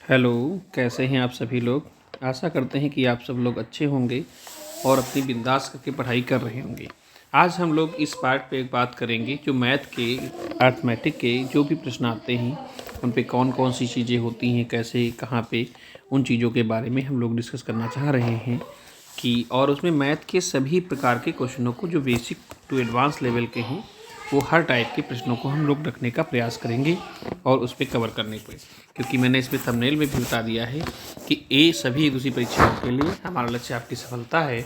Hello, कैसे हैं आप सभी लोग। आशा करते हैं कि आप सब लोग अच्छे होंगे और अपनी बिंदास करके पढ़ाई कर रहे होंगे। आज हम लोग इस पार्ट पे एक बात करेंगे जो मैथ के, अर्थमेटिक के जो भी प्रश्न आते हैं उन पे कौन कौन सी चीज़ें होती हैं, कैसे, कहाँ पे, उन चीज़ों के बारे में हम लोग डिस्कस करना चाह रहे हैं कि और उसमें मैथ के सभी प्रकार के क्वेश्चनों को जो बेसिक टू एडवांस लेवल के हैं वो हर टाइप के प्रश्नों को हम लोग रखने का प्रयास करेंगे और उस पर कवर करने पे, क्योंकि मैंने इसमें थंबनेल में भी बता दिया है कि ए सभी दूसरी परीक्षाओं के लिए हमारा लक्ष्य आपकी सफलता है,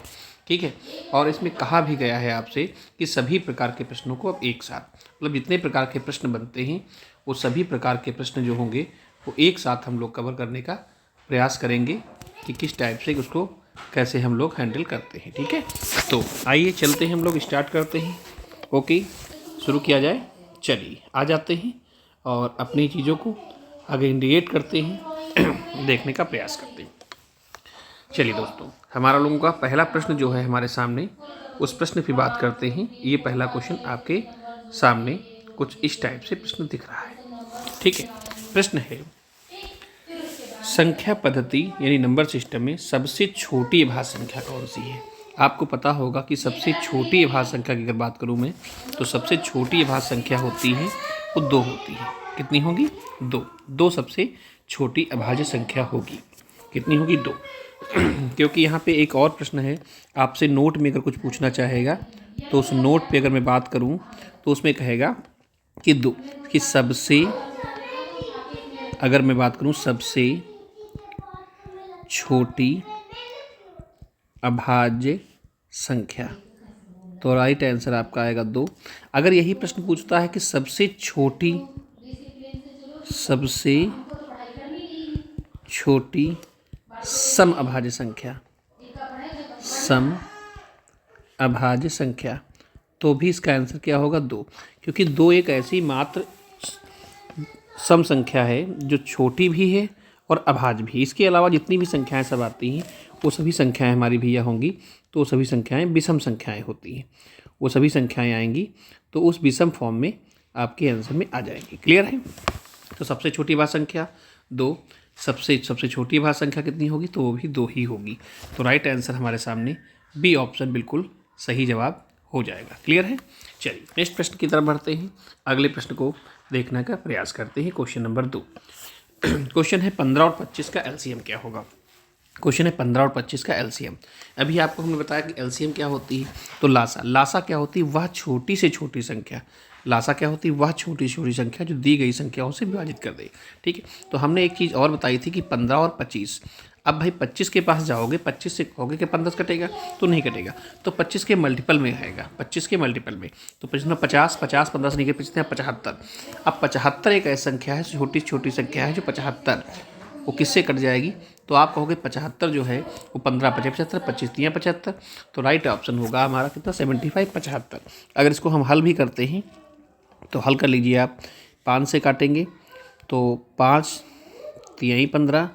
ठीक है। और इसमें कहा भी गया है आपसे कि सभी प्रकार के प्रश्नों को अब एक साथ, मतलब जितने प्रकार के प्रश्न बनते हैं वो सभी प्रकार के प्रश्न जो होंगे वो एक साथ हम लोग कवर करने का प्रयास करेंगे कि किस टाइप से उसको कैसे हम लोग हैंडल करते हैं, ठीक है। तो आइए चलते हैं, हम लोग स्टार्ट करते हैं। ओके, शुरू किया जाए। चलिए आ जाते हैं और अपनी चीज़ों को आगे इंडिकेट करते हैं देखने का प्रयास करते हैं। चलिए दोस्तों, हमारा लोगों का पहला प्रश्न जो है हमारे सामने, उस प्रश्न की बात करते हैं। ये पहला क्वेश्चन आपके सामने कुछ इस टाइप से प्रश्न दिख रहा है, ठीक है। प्रश्न है, संख्या पद्धति यानी नंबर सिस्टम में सबसे छोटी अभाज्य संख्या कौन सी है। आपको पता होगा कि सबसे छोटी अभाज्य संख्या की अगर बात करूं मैं, तो सबसे छोटी अभाज्य संख्या होती है वो 2 होती है। कितनी होगी? 2 सबसे छोटी अभाज्य संख्या होगी। कितनी होगी? 2 क्योंकि यहाँ पे एक और प्रश्न है, आपसे नोट में अगर कुछ पूछना चाहेगा तो उस नोट पे अगर मैं बात करूँ तो उसमें कहेगा कि 2 कि सबसे, अगर मैं बात करूँ सबसे छोटी अभाज्य संख्या, तो राइट आंसर आपका आएगा 2। अगर यही प्रश्न पूछता है कि सबसे छोटी सम अभाज्य संख्या, तो भी इसका आंसर क्या होगा? 2, क्योंकि 2 एक ऐसी मात्र सम संख्या है जो छोटी भी है और अभाज्य भी। इसके अलावा जितनी भी संख्याएं सब आती हैं वो सभी संख्याएं हमारी भैया होंगी, तो वो सभी संख्याएं विषम संख्याएं होती हैं। वो सभी संख्याएं आएंगी तो उस विषम फॉर्म में आपके आंसर में आ जाएंगी। क्लियर है? तो सबसे छोटी भाज्य संख्या 2, सबसे छोटी भाज्य संख्या कितनी होगी? तो वो भी 2 ही होगी। तो राइट आंसर हमारे सामने बी ऑप्शन बिल्कुल सही जवाब हो जाएगा। क्लियर है? चलिए नेक्स्ट प्रश्न की तरफ बढ़ते हैं, अगले प्रश्न को देखने का प्रयास करते हैं। क्वेश्चन नंबर 2 क्वेश्चन है 15 और 25 का एलसीएम क्या होगा। क्वेश्चन है 15 और 25 का एलसीएम। अभी आपको हमने बताया कि एलसीएम क्या होती है, तो लासा क्या होती है? वह छोटी से छोटी संख्या। लासा क्या होती है? वह छोटी छोटी संख्या जो दी गई संख्याओं से विभाजित कर दे, ठीक है। तो हमने एक चीज़ और बताई थी कि 15 और 25। अब भाई 25 के पास जाओगे, 25 से कहोगे कि 15 कटेगा, तो नहीं कटेगा, तो 25 के मल्टीपल में आएगा। 25 के मल्टीपल में तो 50 15 से निकल 75। अब 75 एक ऐसी संख्या है, छोटी छोटी संख्या है जो 75, वो किससे कट जाएगी? तो आप कहोगे 75 जो है वो 15 5 75, 25 3 75, तो राइट ऑप्शन होगा हमारा कितना? 75 75। अगर इसको हम हल भी करते हैं तो हल कर लीजिए आप, 5 से काटेंगे तो 5 3 15,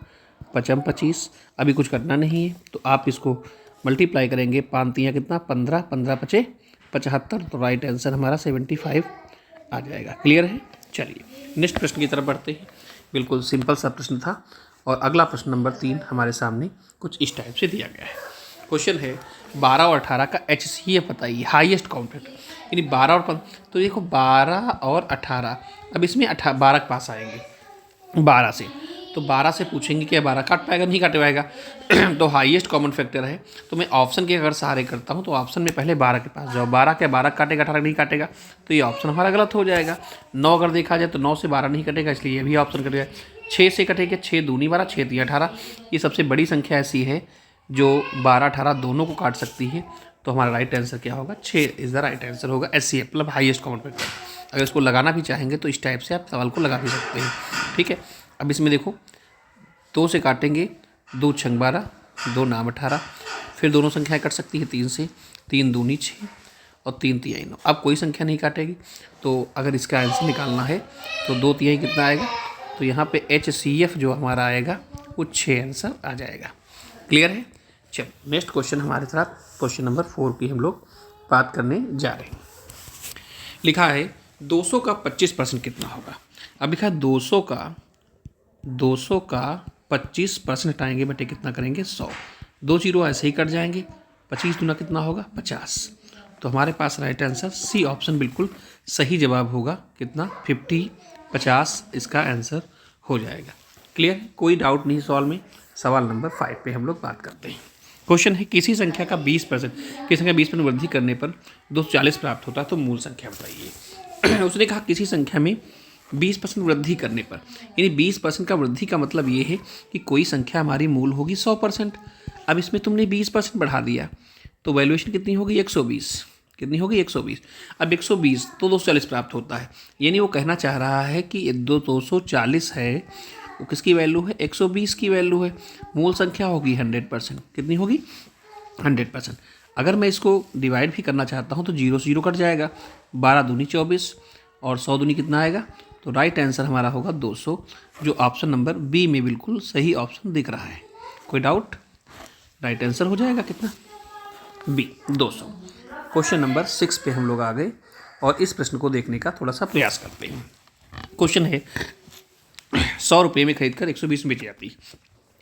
5 25, अभी कुछ करना नहीं है, तो आप इसको मल्टीप्लाई करेंगे, 5 3 कितना? 15, 15 5 75, तो राइट आंसर हमारा 75 आ जाएगा। क्लियर है? चलिए नेक्स्ट प्रश्न की तरफ बढ़ते हैं। बिल्कुल सिंपल सा प्रश्न था और अगला प्रश्न नंबर 3 हमारे सामने कुछ इस टाइप से दिया गया है। क्वेश्चन है 12 और 18 का HCF बताइए, हाईएस्ट कॉमन फैक्टर। यानी 12 और 15, तो देखो 12 और 18, अब इसमें 12 के पास आएंगे 12 से, तो 12 से पूछेंगे कि 12 काट पाएगा? नहीं काट पाएगा तो हाईएस्ट कॉमन फैक्टर है, तो मैं ऑप्शन के अगर सहारे करता हूँ तो ऑप्शन में पहले 12 के पास जाओ। 12 के 12 काटेगा, 18 नहीं काटेगा, तो ये ऑप्शन हमारा गलत हो जाएगा। 9 अगर देखा जाए तो 9 से 12 नहीं कटेगा, इसलिए ये भी ऑप्शन कटेगा। 6 से कटेगा, 6 दूनी 12, 6 3 18। ये सबसे बड़ी संख्या ऐसी है जो 12 18 दोनों को काट सकती है, तो हमारा राइट आंसर क्या होगा? 6 इज़ द राइट आंसर होगा। HCF मतलब हाईएस्ट कॉमन फैक्टर। अगर इसको लगाना भी चाहेंगे तो इस टाइप से आप सवाल को लगा भी सकते हैं, ठीक है। अब इसमें देखो 2 से काटेंगे, 2 6 12, 2 9 18, फिर दोनों संख्याएं कट सकती है 3 से, 3 दूनी 6 और 3 तिहाई 9। अब कोई संख्या नहीं काटेगी, तो अगर इसका आंसर निकालना है तो 2 तिहाई कितना आएगा? तो यहाँ पे HCF जो हमारा आएगा वो 6 आंसर आ जाएगा। क्लियर है? चलो नेक्स्ट क्वेश्चन हमारे साथ क्वेश्चन नंबर 4 की हम लोग बात करने जा रहे हैं। लिखा है 200 का 25% कितना होगा। अब लिखा है 200 का 25% हटाएंगे बटे कितना करेंगे 100, 2 जीरो ऐसे ही कट जाएंगे, 25 दूना कितना होगा 50। तो हमारे पास राइट आंसर सी ऑप्शन बिल्कुल सही जवाब होगा, कितना 50 इसका आंसर हो जाएगा। क्लियर, कोई डाउट नहीं सवाल में। सवाल नंबर 5 पे हम लोग बात करते हैं। क्वेश्चन है किसी संख्या का 20% किसी संख्या 20% वृद्धि करने पर 240 प्राप्त होता है तो मूल संख्या बताइए। उसने कहा किसी संख्या में 20% वृद्धि करने पर, यानी 20% का वृद्धि का मतलब ये है कि कोई संख्या हमारी मूल होगी 100%। अब इसमें तुमने 20% बढ़ा दिया तो वैल्यूएशन कितनी होगी 120, कितनी होगी 120। अब 120 तो 240 प्राप्त होता है, यानी वो कहना चाह रहा है कि ये 240 है वो किसकी वैल्यू है 120 की वैल्यू है। मूल संख्या होगी 100%, कितनी होगी 100%। अगर मैं इसको डिवाइड भी करना चाहता हूँ तो 0 से 0 कट जाएगा, 12 दूनी 24 और 100 दूनी कितना आएगा, तो राइट आंसर हमारा होगा 200, जो ऑप्शन नंबर बी में बिल्कुल सही ऑप्शन दिख रहा है। कोई डाउट, राइट आंसर हो जाएगा कितना बी 200। क्वेश्चन नंबर 6 पे हम लोग आ गए और इस प्रश्न को देखने का थोड़ा सा प्रयास करते हैं। क्वेश्चन है 100 रुपये में खरीद कर 120 में बेची जाती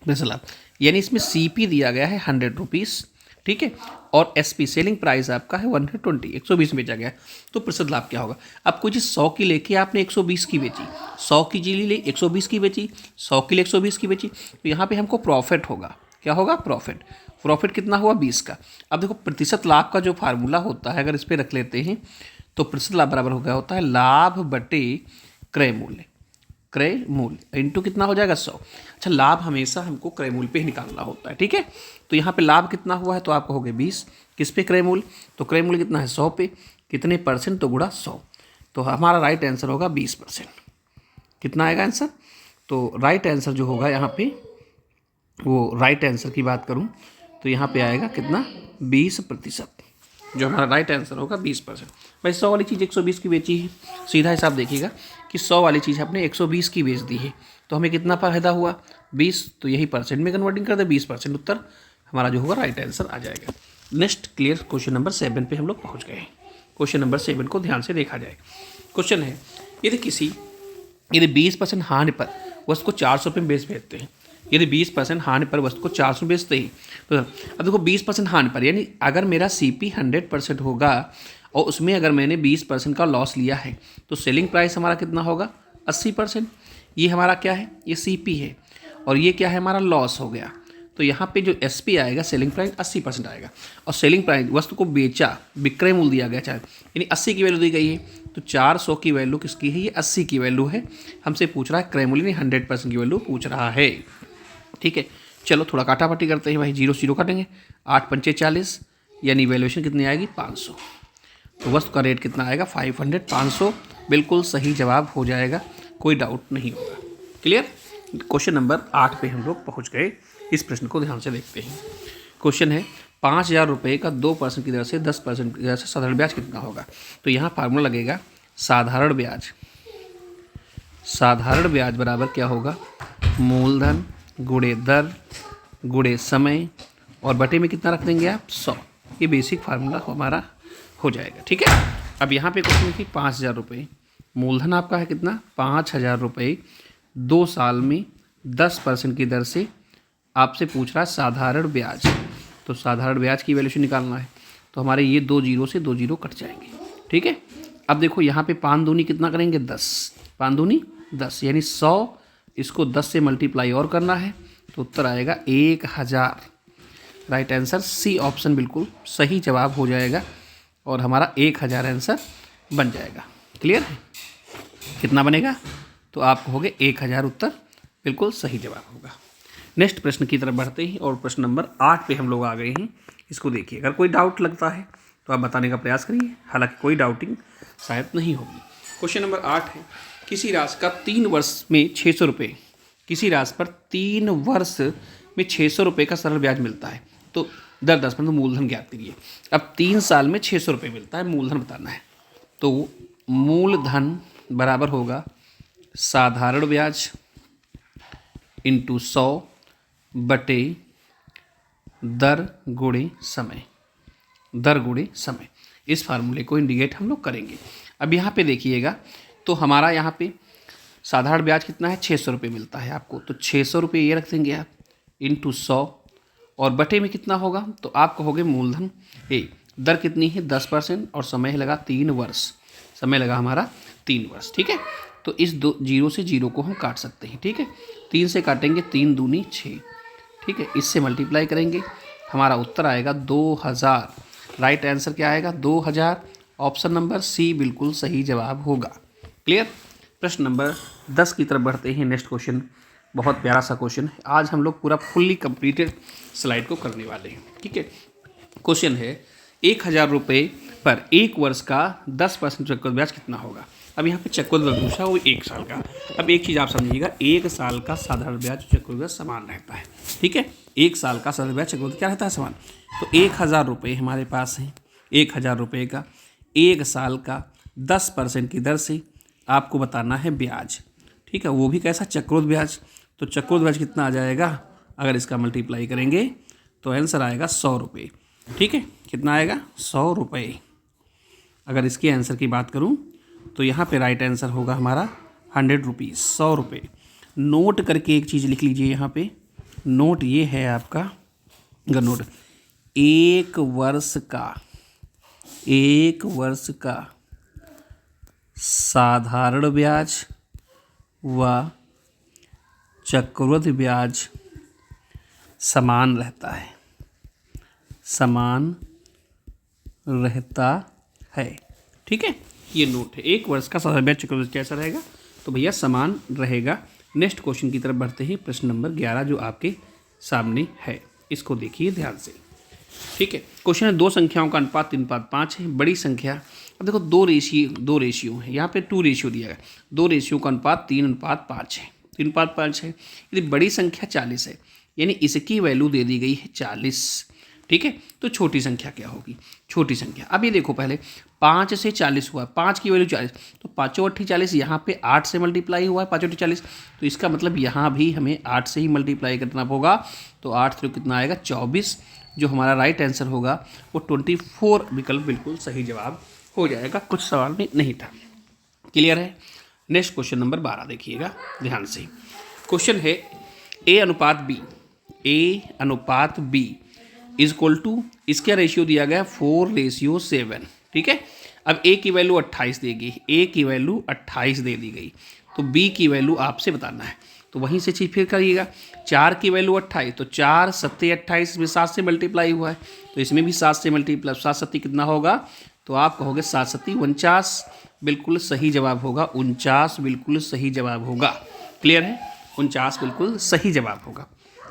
है लाभ, यानी इसमें CP दिया गया है 100 रुपीज़, ठीक है, और SP सेलिंग प्राइस आपका है 120, 120 में बेचा गया है, तो प्रतिशत लाभ क्या होगा। अब कोई चीज़ 100 की लेके आपने 120 की बेची, 100 की चीज़ ले 120 की बेची, 100 की ले 120 की बेची, तो यहाँ पे हमको प्रॉफिट होगा, क्या होगा प्रॉफिट कितना हुआ 20 का। अब देखो प्रतिशत लाभ का जो फार्मूला होता है अगर इस पर रख लेते हैं तो प्रतिशत लाभ बराबर हो गया होता है लाभ बटे क्रय मूल्य, क्रय मूल्य इंटू कितना हो जाएगा 100। अच्छा, लाभ हमेशा हमको क्रय मूल्य पे ही निकालना होता है, ठीक है। तो यहाँ पे लाभ कितना हुआ है तो आप कहोगे 20, किस पे क्रय मूल्य, तो क्रय मूल्य कितना है 100 पे, कितने परसेंट तो गुणा 100, तो हमारा राइट आंसर होगा 20%। कितना आएगा आंसर, तो राइट आंसर जो होगा यहाँ पे, वो राइट आंसर की बात करूँ तो यहाँ पे आएगा कितना 20%, जो हमारा राइट आंसर होगा 20%। भाई 100 वाली चीज़ 120 की बेची है, सीधा हिसाब देखिएगा कि 100 वाली चीज़ आपने 120 की बेच दी है, तो हमें कितना फायदा हुआ 20, तो यही परसेंट में कन्वर्टिंग कर दे 20%, उत्तर हमारा जो होगा राइट आंसर आ जाएगा। नेक्स्ट क्लियर, क्वेश्चन नंबर 7 पे हम लोग पहुँच गए हैं। क्वेश्चन नंबर 7 को ध्यान से देखा जाए। क्वेश्चन है यदि 20% हानि पर वस्तु को 400 रुपये में बेचते हैं, यदि 20% हानि पर वस्तु को 400 में बेचते ही, तो अब देखो 20% हानि पर, यानी अगर मेरा CP 100% होगा और उसमें अगर मैंने 20% का लॉस लिया है तो सेलिंग प्राइस हमारा कितना होगा 80%। ये हमारा क्या है, ये CP है और ये क्या है हमारा लॉस हो गया, तो यहाँ पे जो SP आएगा सेलिंग प्राइस 80% आएगा, और सेलिंग प्राइस वस्तु को बेचा विक्रय मूल्य दिया गया चाहे, यानी 80 की वैल्यू दी गई है, तो 400 की वैल्यू किसकी है, ये 80 की वैल्यू है, हमसे पूछ रहा है क्रय मूल्य, 100% की वैल्यू पूछ रहा है, ठीक है। चलो थोड़ा काटापाटी करते हैं भाई, 0 से 0 काटेंगे, 8 पंचे 40, यानी वैल्यूएशन कितनी आएगी 500, तो वस्तु का रेट कितना आएगा 500, 500 बिल्कुल सही जवाब हो जाएगा, कोई डाउट नहीं होगा। क्लियर, क्वेश्चन नंबर 8 पे हम लोग पहुंच गए। इस प्रश्न को ध्यान से देखते हैं। क्वेश्चन है 5000 रुपये का 2% की दर से 10% की दर से साधारण ब्याज कितना होगा, तो यहाँ फार्मूला लगेगा साधारण ब्याज, साधारण ब्याज बराबर क्या होगा मूलधन गुणे दर गुणे समय और बटे में कितना रख देंगे आप 100, ये बेसिक फार्मूला हमारा हो जाएगा, ठीक है। अब यहाँ पे क्वेश्चन की 5000 रुपये, मूलधन आपका है कितना 5000 रुपये, 2 साल में 10% की दर से आपसे पूछ रहा है साधारण ब्याज, तो साधारण ब्याज की वैल्यूशन निकालना है, तो हमारे ये 2 जीरो से 2 जीरो कट जाएंगे, ठीक है। अब देखो यहाँ पे 5 दूनी कितना करेंगे 10, 5 दूनी 10, यानी 100, इसको 10 से मल्टीप्लाई और करना है, तो उत्तर आएगा 1000। राइट आंसर सी ऑप्शन बिल्कुल सही जवाब हो जाएगा और हमारा 1000 आंसर बन जाएगा। क्लियर है, कितना बनेगा, तो आप कहोगे 1000 उत्तर बिल्कुल सही जवाब होगा। नेक्स्ट प्रश्न की तरफ बढ़ते हैं और प्रश्न नंबर 8 पे हम लोग आ गए हैं। इसको देखिए, अगर कोई डाउट लगता है तो आप बताने का प्रयास करिए, हालांकि कोई डाउटिंग शायद नहीं होगी। क्वेश्चन नंबर 8 है किसी राशि का 3 वर्ष में 600 रुपये, किसी राशि पर 3 वर्ष में 600 रुपये का सरल ब्याज मिलता है, तो दर 10% मूलधन ज्ञात करिए। अब 3 साल में 600 रुपये मिलता है, मूलधन बताना है, तो मूलधन बराबर होगा साधारण ब्याज इंटू 100 बटे दर गुणे समय, दर गुणे समय। इस फार्मूले को इंडिकेट हम लोग करेंगे। अब यहाँ पे देखिएगा, तो हमारा यहाँ पे साधारण ब्याज कितना है, 600 रुपये मिलता है आपको, तो 600 रुपये ये रख देंगे आप इंटू 100, और बटे में कितना होगा, तो आप कहोगे मूलधन ए, दर कितनी है 10% और समय लगा 3 वर्ष, समय लगा हमारा 3 वर्ष। ठीक है, तो इस 0 से 0 को हम काट सकते हैं। ठीक है, 3 से काटेंगे 3 दूनी 6। ठीक है, इससे मल्टीप्लाई करेंगे, हमारा उत्तर आएगा 2000। राइट आंसर क्या आएगा, 2000। ऑप्शन नंबर सी बिल्कुल सही जवाब होगा। क्लियर। प्रश्न नंबर 10 की तरफ बढ़ते हैं। नेक्स्ट क्वेश्चन बहुत प्यारा सा क्वेश्चन है। आज हम लोग पूरा फुल्ली कंप्लीटेड स्लाइड को करने वाले हैं। ठीक है, क्वेश्चन है 1000 रुपये पर 1 वर्ष का 10% चक्रवृद्धि ब्याज कितना होगा। अब यहाँ पे चक्रवृद्धि पूछा वो 1 साल का। अब एक चीज़ आप समझिएगा, 1 साल का साधारण ब्याज चक्रवृद्धि ब्याज समान रहता है। ठीक है, 1 साल का साधारण ब्याज चक्रवृद्धि क्या रहता है, समान। तो 1000 रुपये हमारे पास है, 1000 रुपये का 1 साल का 10% की दर से आपको बताना है ब्याज। ठीक है, वो भी कैसा, चक्रवृद्धि ब्याज। तो चक्रवृद्धि ब्याज कितना आ जाएगा, अगर इसका मल्टीप्लाई करेंगे तो आंसर आएगा 100 रुपये। ठीक है, कितना आएगा, 100 रुपये। अगर इसके आंसर की बात करूं तो यहाँ पे राइट आंसर होगा हमारा 100 रुपीज़, 100 रुपये। नोट करके एक चीज़ लिख लीजिए यहाँ पे, नोट ये है आपका, अगर नोट 1 वर्ष का साधारण ब्याज व चक्रवृद्धि ब्याज समान रहता है, समान रहता है। ठीक है, ये नोट है। 1 वर्ष का साधारण ब्याज चक्रवृद्धि कैसा रहेगा, तो भैया समान रहेगा। नेक्स्ट क्वेश्चन की तरफ बढ़ते हैं। प्रश्न नंबर 11 जो आपके सामने है, इसको देखिए ध्यान से। ठीक है, क्वेश्चन है 2 संख्याओं का अनुपात 3:5 है, बड़ी संख्या। अब देखो 2 रेशियो है, यहाँ पे 2 रेशियो दिया है, 2 रेशियो का अनुपात 3:5 है, 3:5 है। यदि बड़ी संख्या 40 है, यानी इसकी वैल्यू दे दी गई है 40। ठीक है, तो छोटी संख्या क्या होगी, छोटी संख्या। अब ये देखो, पहले 5 से 40 हुआ, 5 की वैल्यू 40, तो 5 × 8 40, यहाँ पे 8 से मल्टीप्लाई हुआ है 5 × 8 40, तो इसका मतलब यहाँ भी हमें 8 से ही मल्टीप्लाई करना होगा। तो 8 से कितना आएगा, 24। जो हमारा राइट आंसर होगा वो 24 विकल्प बिल्कुल सही जवाब हो जाएगा, कुछ सवाल में नहीं था। क्लियर है। नेक्स्ट क्वेश्चन नंबर 12 देखिएगा ध्यान से। क्वेश्चन है A अनुपात B इज इक्वल टू, इसका रेशियो दिया गया 4:7। ठीक है, अब A की वैल्यू 28 देगी, A की वैल्यू 28 दे दी गई, तो B की वैल्यू आपसे बताना है। तो वहीं से चीज फिर करिएगा, 4 की वैल्यू 28, तो 4 7 28, इसमें 7 से मल्टीप्लाई हुआ है, तो इसमें भी 7 से मल्टीप्लाई, 7 7 कितना होगा, तो आप कहोगे 7 7 49, बिल्कुल सही जवाब होगा, 49 बिल्कुल सही जवाब होगा। क्लियर है, 49 बिल्कुल सही जवाब होगा।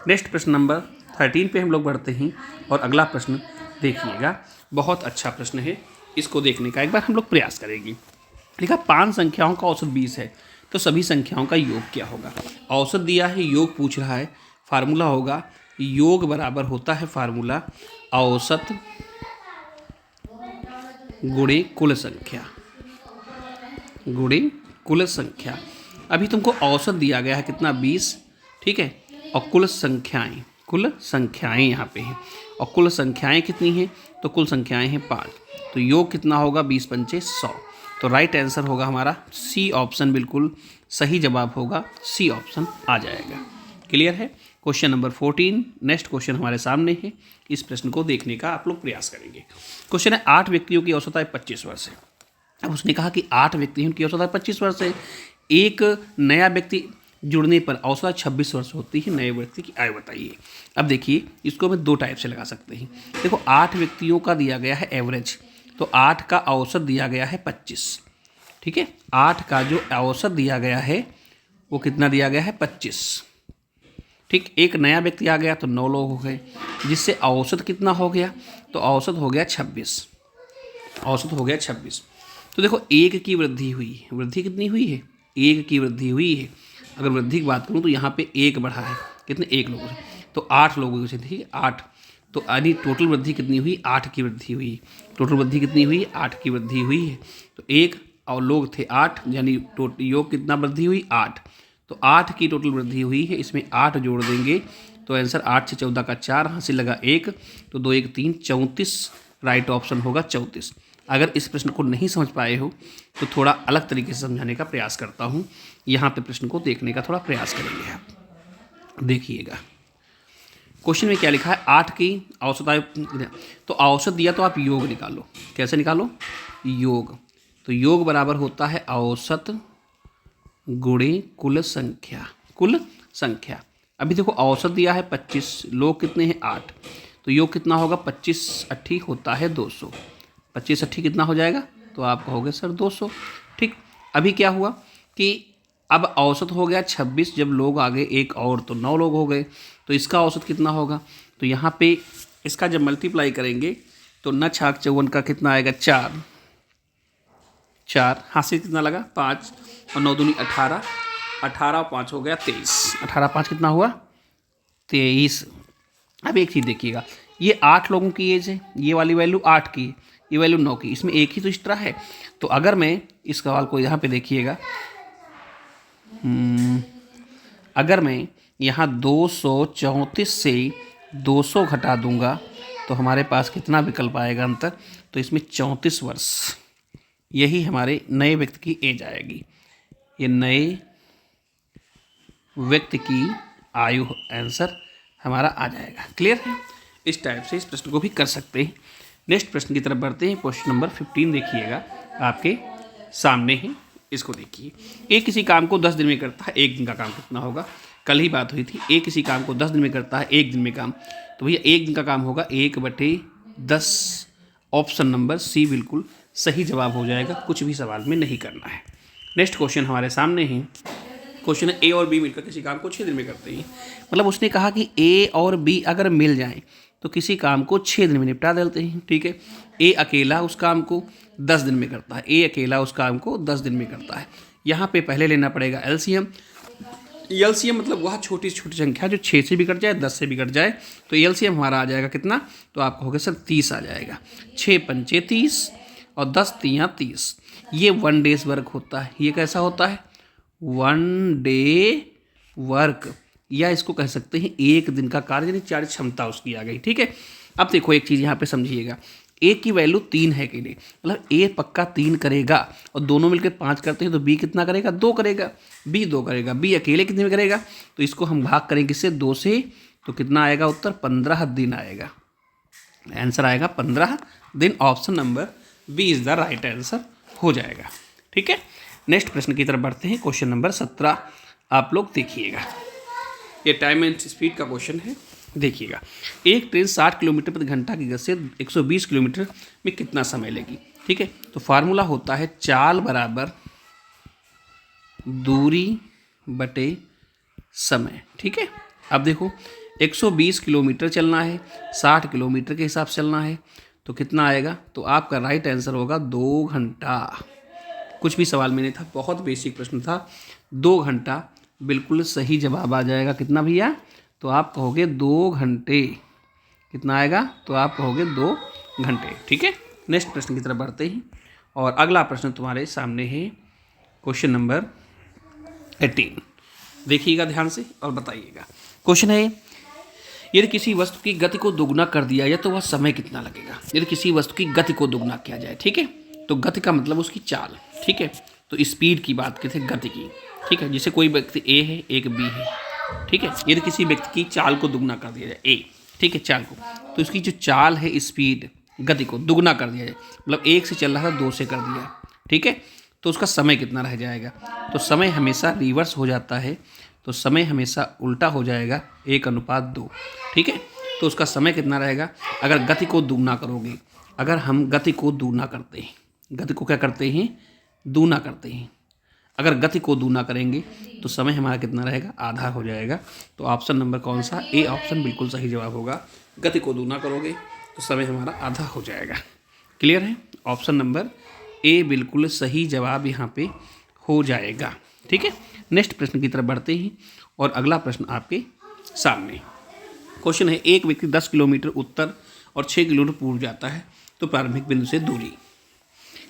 नेक्स्ट प्रश्न नंबर 13 पे हम लोग बढ़ते हैं, और अगला प्रश्न देखिएगा, बहुत अच्छा प्रश्न है, इसको देखने का एक बार हम लोग प्रयास करेंगे। लिखा 5 संख्याओं का औसत 20 है, तो सभी संख्याओं का योग क्या होगा। औसत दिया है, योग पूछ रहा है, फार्मूला होगा योग बराबर होता है फार्मूला औसत गुणे कुल संख्या, गुणे कुल संख्या। अभी तुमको औसत दिया गया है कितना, 20। ठीक है, और कुल संख्याएं यहाँ पे हैं, और कुल संख्याएं कितनी हैं, तो कुल संख्याएं हैं 5, तो योग कितना होगा, 20 पंचे 100। तो राइट आंसर होगा हमारा सी ऑप्शन, बिल्कुल सही जवाब होगा, सी ऑप्शन आ जाएगा। क्लियर है। क्वेश्चन नंबर 14 नेक्स्ट क्वेश्चन हमारे सामने है, इस प्रश्न को देखने का आप लोग प्रयास करेंगे। क्वेश्चन है 8 व्यक्तियों की औसत आयु 25 वर्ष है। अब उसने कहा कि 8 व्यक्ति हैं, उनकी औसत आयु 25 वर्ष है। एक नया व्यक्ति जुड़ने पर औसत आयु 26 वर्ष होती है, नए व्यक्ति की आयु बताइए। अब देखिए, इसको हम 2 टाइप से लगा सकते हैं। देखो 8 व्यक्तियों का दिया गया है एवरेज, तो 8 का औसत दिया गया है 25। ठीक है, 8 का जो औसत दिया गया है वो कितना दिया गया है, 25। ठीक, एक नया व्यक्ति आ गया तो 9 लोग हो गए, जिससे औसत कितना हो गया, तो औसत हो गया 26, औसत हो गया 26। तो देखो 1 की वृद्धि हुई, वृद्धि कितनी हुई है, 1 की वृद्धि हुई है। अगर वृद्धि की बात करूँ तो यहाँ पे 1 बढ़ा है, कितने, 1 लोगों से, तो 8 लोगों से, ठीक है 8, तो यानी टोटल वृद्धि कितनी हुई, 8 की वृद्धि हुई। टोटल वृद्धि कितनी हुई, 8 की वृद्धि हुई है। तो 1 और लोग थे 8, यानी टोटल योग कितना वृद्धि हुई, 8, तो 8 की टोटल वृद्धि हुई है, इसमें 8 जोड़ देंगे तो आंसर 8 से 14 का 4, हासिल लगा 1, तो 2 1 3 34, राइट ऑप्शन होगा 34। अगर इस प्रश्न को नहीं समझ पाए हो तो थोड़ा अलग तरीके से समझाने का प्रयास करता हूँ। यहाँ पे प्रश्न को देखने का थोड़ा प्रयास करेंगे आप। देखिएगा क्वेश्चन में क्या लिखा है, 8 की औसत आयु, तो औसत दिया तो आप योग निकालो। कैसे निकालो, योग, तो योग बराबर होता है औसत गुणे कुल संख्या, कुल संख्या। अभी देखो औसत दिया है 25, लोग कितने हैं 8, तो योग कितना होगा, 25 अट्ठी होता है 200, 25 अट्ठी कितना हो जाएगा, तो आप कहोगे सर 200। ठीक, अभी क्या हुआ कि अब औसत हो गया 26, जब लोग आ गए एक और तो 9 लोग हो गए, तो इसका औसत कितना होगा, तो यहाँ पे इसका जब मल्टीप्लाई करेंगे तो 9 छाक 54 का कितना आएगा, 4, 4 हाथ से कितना लगा 5 और 9 दूनी 18, 18 और 5 हो गया 23, 18 5 कितना हुआ 23। अब एक चीज़ देखिएगा, ये 8 लोगों की एज है, ये वाली वैल्यू 8 की, ये वैल्यू 9 की, इसमें एक ही तो एक्स्ट्रा है। तो अगर मैं इस सवाल को यहाँ पे देखिएगा, अगर मैं यहाँ 234 से 200 घटा दूंगा तो हमारे पास कितना विकल्प आएगा अंतर, तो इसमें 34 वर्ष, यही हमारे नए व्यक्ति की एज आएगी, ये नए व्यक्ति की आयु आंसर हमारा आ जाएगा। क्लियर है, इस टाइप से इस प्रश्न को भी कर सकते हैं। नेक्स्ट प्रश्न की तरफ बढ़ते हैं। क्वेश्चन नंबर 15 देखिएगा, आपके सामने है, इसको देखिए। एक किसी काम को 10 दिन में करता है, एक दिन का काम कितना होगा, कल ही बात हुई थी। एक किसी काम को 10 दिन में करता है, एक दिन में काम, तो भैया एक दिन का काम होगा 1/10। ऑप्शन नंबर सी बिल्कुल सही जवाब हो जाएगा, कुछ भी सवाल में नहीं करना है। नेक्स्ट क्वेश्चन हमारे सामने है, क्वेश्चन है ए और बी मिलकर किसी काम को 6 दिन में करते हैं। मतलब उसने कहा कि ए और बी अगर मिल जाएं तो किसी काम को 6 दिन में निपटा देते हैं। ठीक है, ए अकेला उस काम को 10 दिन में करता है, ए अकेला उस काम को 10 दिन में करता है। यहाँ पे पहले लेना पड़ेगा एलसीएम। एलसीएम मतलब वह छोटी से छोटी संख्या जो 6 से भी कट जाए, 10 से भी कट जाए, तो एलसीएम हमारा आ जाएगा कितना, तो आप कहोगे सर 30 आ जाएगा। 6 पंचे 30 और 10 तियाँ 30, ये 1 डेज वर्क होता है। ये कैसा होता है, 1 डे वर्क, या इसको कह सकते हैं एक दिन का कार्य, यानी कार्य क्षमता उसकी आ गई। ठीक है, अब देखो एक चीज़ यहाँ पे समझिएगा, ए की वैल्यू 3 है कि नहीं, मतलब ए पक्का 3 करेगा और दोनों मिलकर 5 करते हैं, तो बी कितना करेगा, 2 करेगा, बी 2 करेगा, बी अकेले कितने में करेगा, तो इसको हम भाग करेंगे किससे, 2 से, तो कितना आएगा उत्तर, 15 दिन आएगा। आंसर आएगा 15 दिन। Option number B is the right answer हो जाएगा। ठीक है, नेक्स्ट प्रश्न की तरफ बढ़ते हैं। क्वेश्चन नंबर 17 आप लोग देखिएगा, ये टाइम एंड स्पीड का क्वेश्चन है। देखिएगा, एक ट्रेन 60 किलोमीटर प्रति घंटा की गति से 120 किलोमीटर में कितना समय लेगी। ठीक है, तो फार्मूला होता है चाल बराबर दूरी बटे समय। ठीक है, अब देखो 120 किलोमीटर चलना है, 60 किलोमीटर के हिसाब से चलना है, तो कितना आएगा, तो आपका राइट आंसर होगा 2 घंटा। कुछ भी सवाल में नहीं था, बहुत बेसिक प्रश्न था, 2 घंटा बिल्कुल सही जवाब आ जाएगा। कितना भैया, तो आप कहोगे 2 घंटे। कितना आएगा, तो आप कहोगे 2 घंटे। ठीक है, नेक्स्ट प्रश्न की तरफ बढ़ते हैं, और अगला प्रश्न तुम्हारे सामने है क्वेश्चन नंबर 18। देखिएगा ध्यान से और बताइएगा। क्वेश्चन है, यदि किसी वस्तु की गति को दुगना कर दिया जाए तो वह समय कितना लगेगा। यदि किसी वस्तु की गति को दुगना किया जाए, ठीक है, तो गति का मतलब उसकी चाल। ठीक है, तो स्पीड की बात करते हैं, गति की। ठीक है, जैसे कोई व्यक्ति ए है, एक बी है। ठीक है, यदि किसी व्यक्ति की चाल को दुगना कर दिया जाए, ए, ठीक है, चाल को, तो इसकी जो चाल है, स्पीड, गति को दुगना कर दिया जाए, मतलब 1 से चल रहा था 2 से कर दिया। ठीक है, तो उसका समय कितना रह जाएगा, तो समय हमेशा रिवर्स हो जाता है, तो समय हमेशा उल्टा हो जाएगा, 1:2। ठीक है, तो उसका समय कितना रहेगा, अगर गति को दुगना करोगे, अगर हम गति को दुगना करते हैं, गति को क्या करते हैं, दूना करते हैं, अगर गति को दूना करेंगे तो समय हमारा कितना रहेगा, आधा हो जाएगा। तो ऑप्शन नंबर कौन सा, ए ऑप्शन बिल्कुल सही जवाब होगा। गति को दूना करोगे तो समय हमारा आधा हो जाएगा। क्लियर है, ऑप्शन नंबर ए बिल्कुल सही जवाब यहाँ पे हो जाएगा। ठीक है, नेक्स्ट प्रश्न की तरफ बढ़ते हैं, और अगला प्रश्न आपके सामने क्वेश्चन है, एक व्यक्ति 10 किलोमीटर उत्तर और 6 किलोमीटर पूर्व जाता है, तो प्रारंभिक बिंदु से दूरी।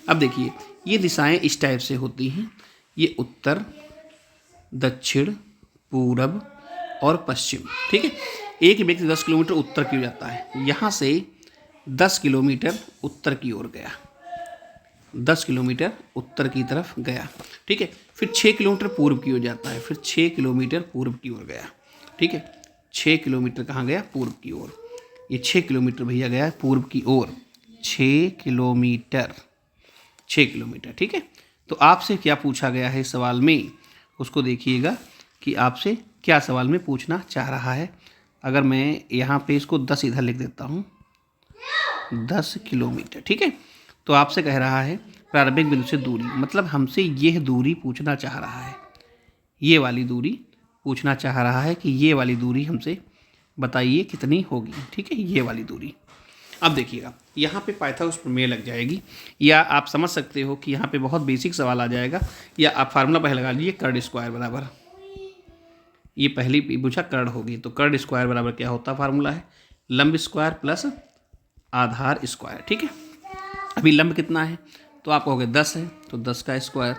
अब देखिए, ये दिशाएं इस टाइप से होती हैं, ये उत्तर, दक्षिण, पूरब और पश्चिम। ठीक है, एक व्यक्ति 10 किलोमीटर उत्तर की ओर जाता है, यहाँ से 10 किलोमीटर उत्तर की ओर गया, 10 किलोमीटर उत्तर की तरफ गया। ठीक है, फिर 6 किलोमीटर पूर्व की ओर जाता है, फिर 6 किलोमीटर पूर्व की ओर गया। ठीक है, 6 किलोमीटर कहाँ गया? पूर्व की ओर। ये 6 किलोमीटर भैया गया है पूर्व की ओर, 6 किलोमीटर, 6 किलोमीटर। ठीक है, तो आपसे क्या पूछा गया है इस सवाल में, उसको देखिएगा कि आपसे क्या सवाल में पूछना चाह रहा है। अगर मैं यहाँ पे इसको 10 इधर लिख देता हूँ, 10 किलोमीटर। ठीक है, तो आपसे कह रहा है प्रारंभिक बिंदु से दूरी, मतलब हमसे यह दूरी पूछना चाह रहा है, ये वाली दूरी पूछना चाह रहा है कि ये वाली दूरी हमसे बताइए कितनी होगी। ठीक है, ये वाली दूरी। अब देखिएगा यहाँ पे पाइथागोरस प्रमेय लग जाएगी, या आप समझ सकते हो कि यहाँ पे बहुत बेसिक सवाल आ जाएगा, या आप फार्मूला पहले लगा लीजिए, कर्ड स्क्वायर बराबर, ये पहली पूछा कर्ड होगी, तो कर्ड स्क्वायर बराबर क्या होता है? फार्मूला है लंब स्क्वायर प्लस आधार स्क्वायर। ठीक है, अभी लंब कितना है तो आप कहोगे 10 है, तो 10 का स्क्वायर,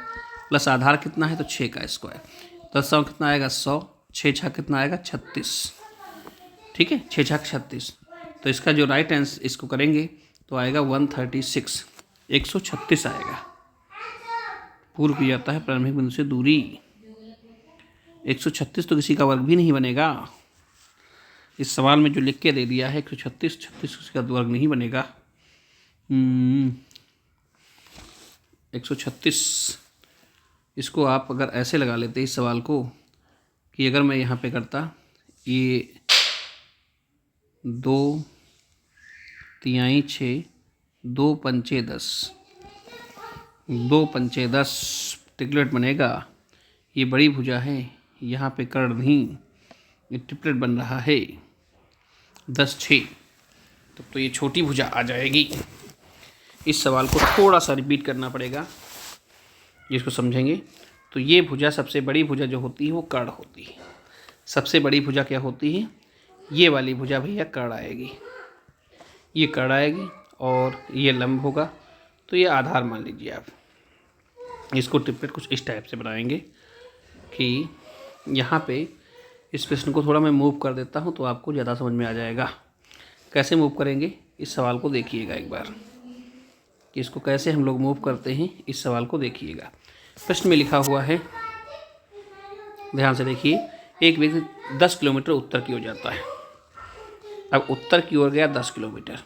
प्लस आधार कितना है तो 6 का स्क्वायर, 10 सौ कितना आएगा 100, 6 छः कितना आएगा 36। ठीक है, 6 छः 36, तो इसका जो राइट आंसर इसको करेंगे तो आएगा 136, 136 आएगा। पूर्व की जाता है प्रारंभिक बिंदु से दूरी, 136 तो किसी का वर्ग भी नहीं बनेगा। इस सवाल में जो लिख के दे दिया है 136, 36 किसी का वर्ग नहीं बनेगा। 136, इसको आप अगर ऐसे लगा लेते इस सवाल को कि अगर मैं यहाँ पे करता ये 2 तिहाई 6, 2 पंचे 10, 2 पंचे 10 ट्रिपलेट बनेगा। ये बड़ी भुजा है, यहाँ पे कर्ण नहीं, ये ट्रिपलेट बन रहा है 10 6, तब तो ये छोटी भुजा आ जाएगी। इस सवाल को थोड़ा सा रिपीट करना पड़ेगा, जिसको समझेंगे तो ये भुजा, सबसे बड़ी भुजा जो होती है वो कर्ण होती है। सबसे बड़ी भुजा क्या होती है? ये वाली भुजा भैया कर्ण आएगी, ये कर्ण आएगी, और ये लंब होगा, तो ये आधार मान लीजिए आप। इसको ट्रिपलेट कुछ इस टाइप से बनाएंगे कि यहाँ पे इस प्रश्न को थोड़ा मैं मूव कर देता हूँ तो आपको ज़्यादा समझ में आ जाएगा। कैसे मूव करेंगे इस सवाल को देखिएगा एक बार, कि इसको कैसे हम लोग मूव करते हैं, इस सवाल को देखिएगा। प्रश्न में लिखा हुआ है, ध्यान से देखिए, एक व्यक्ति 10 किलोमीटर उत्तर की ओर जाता है। अब उत्तर की ओर गया 10 किलोमीटर,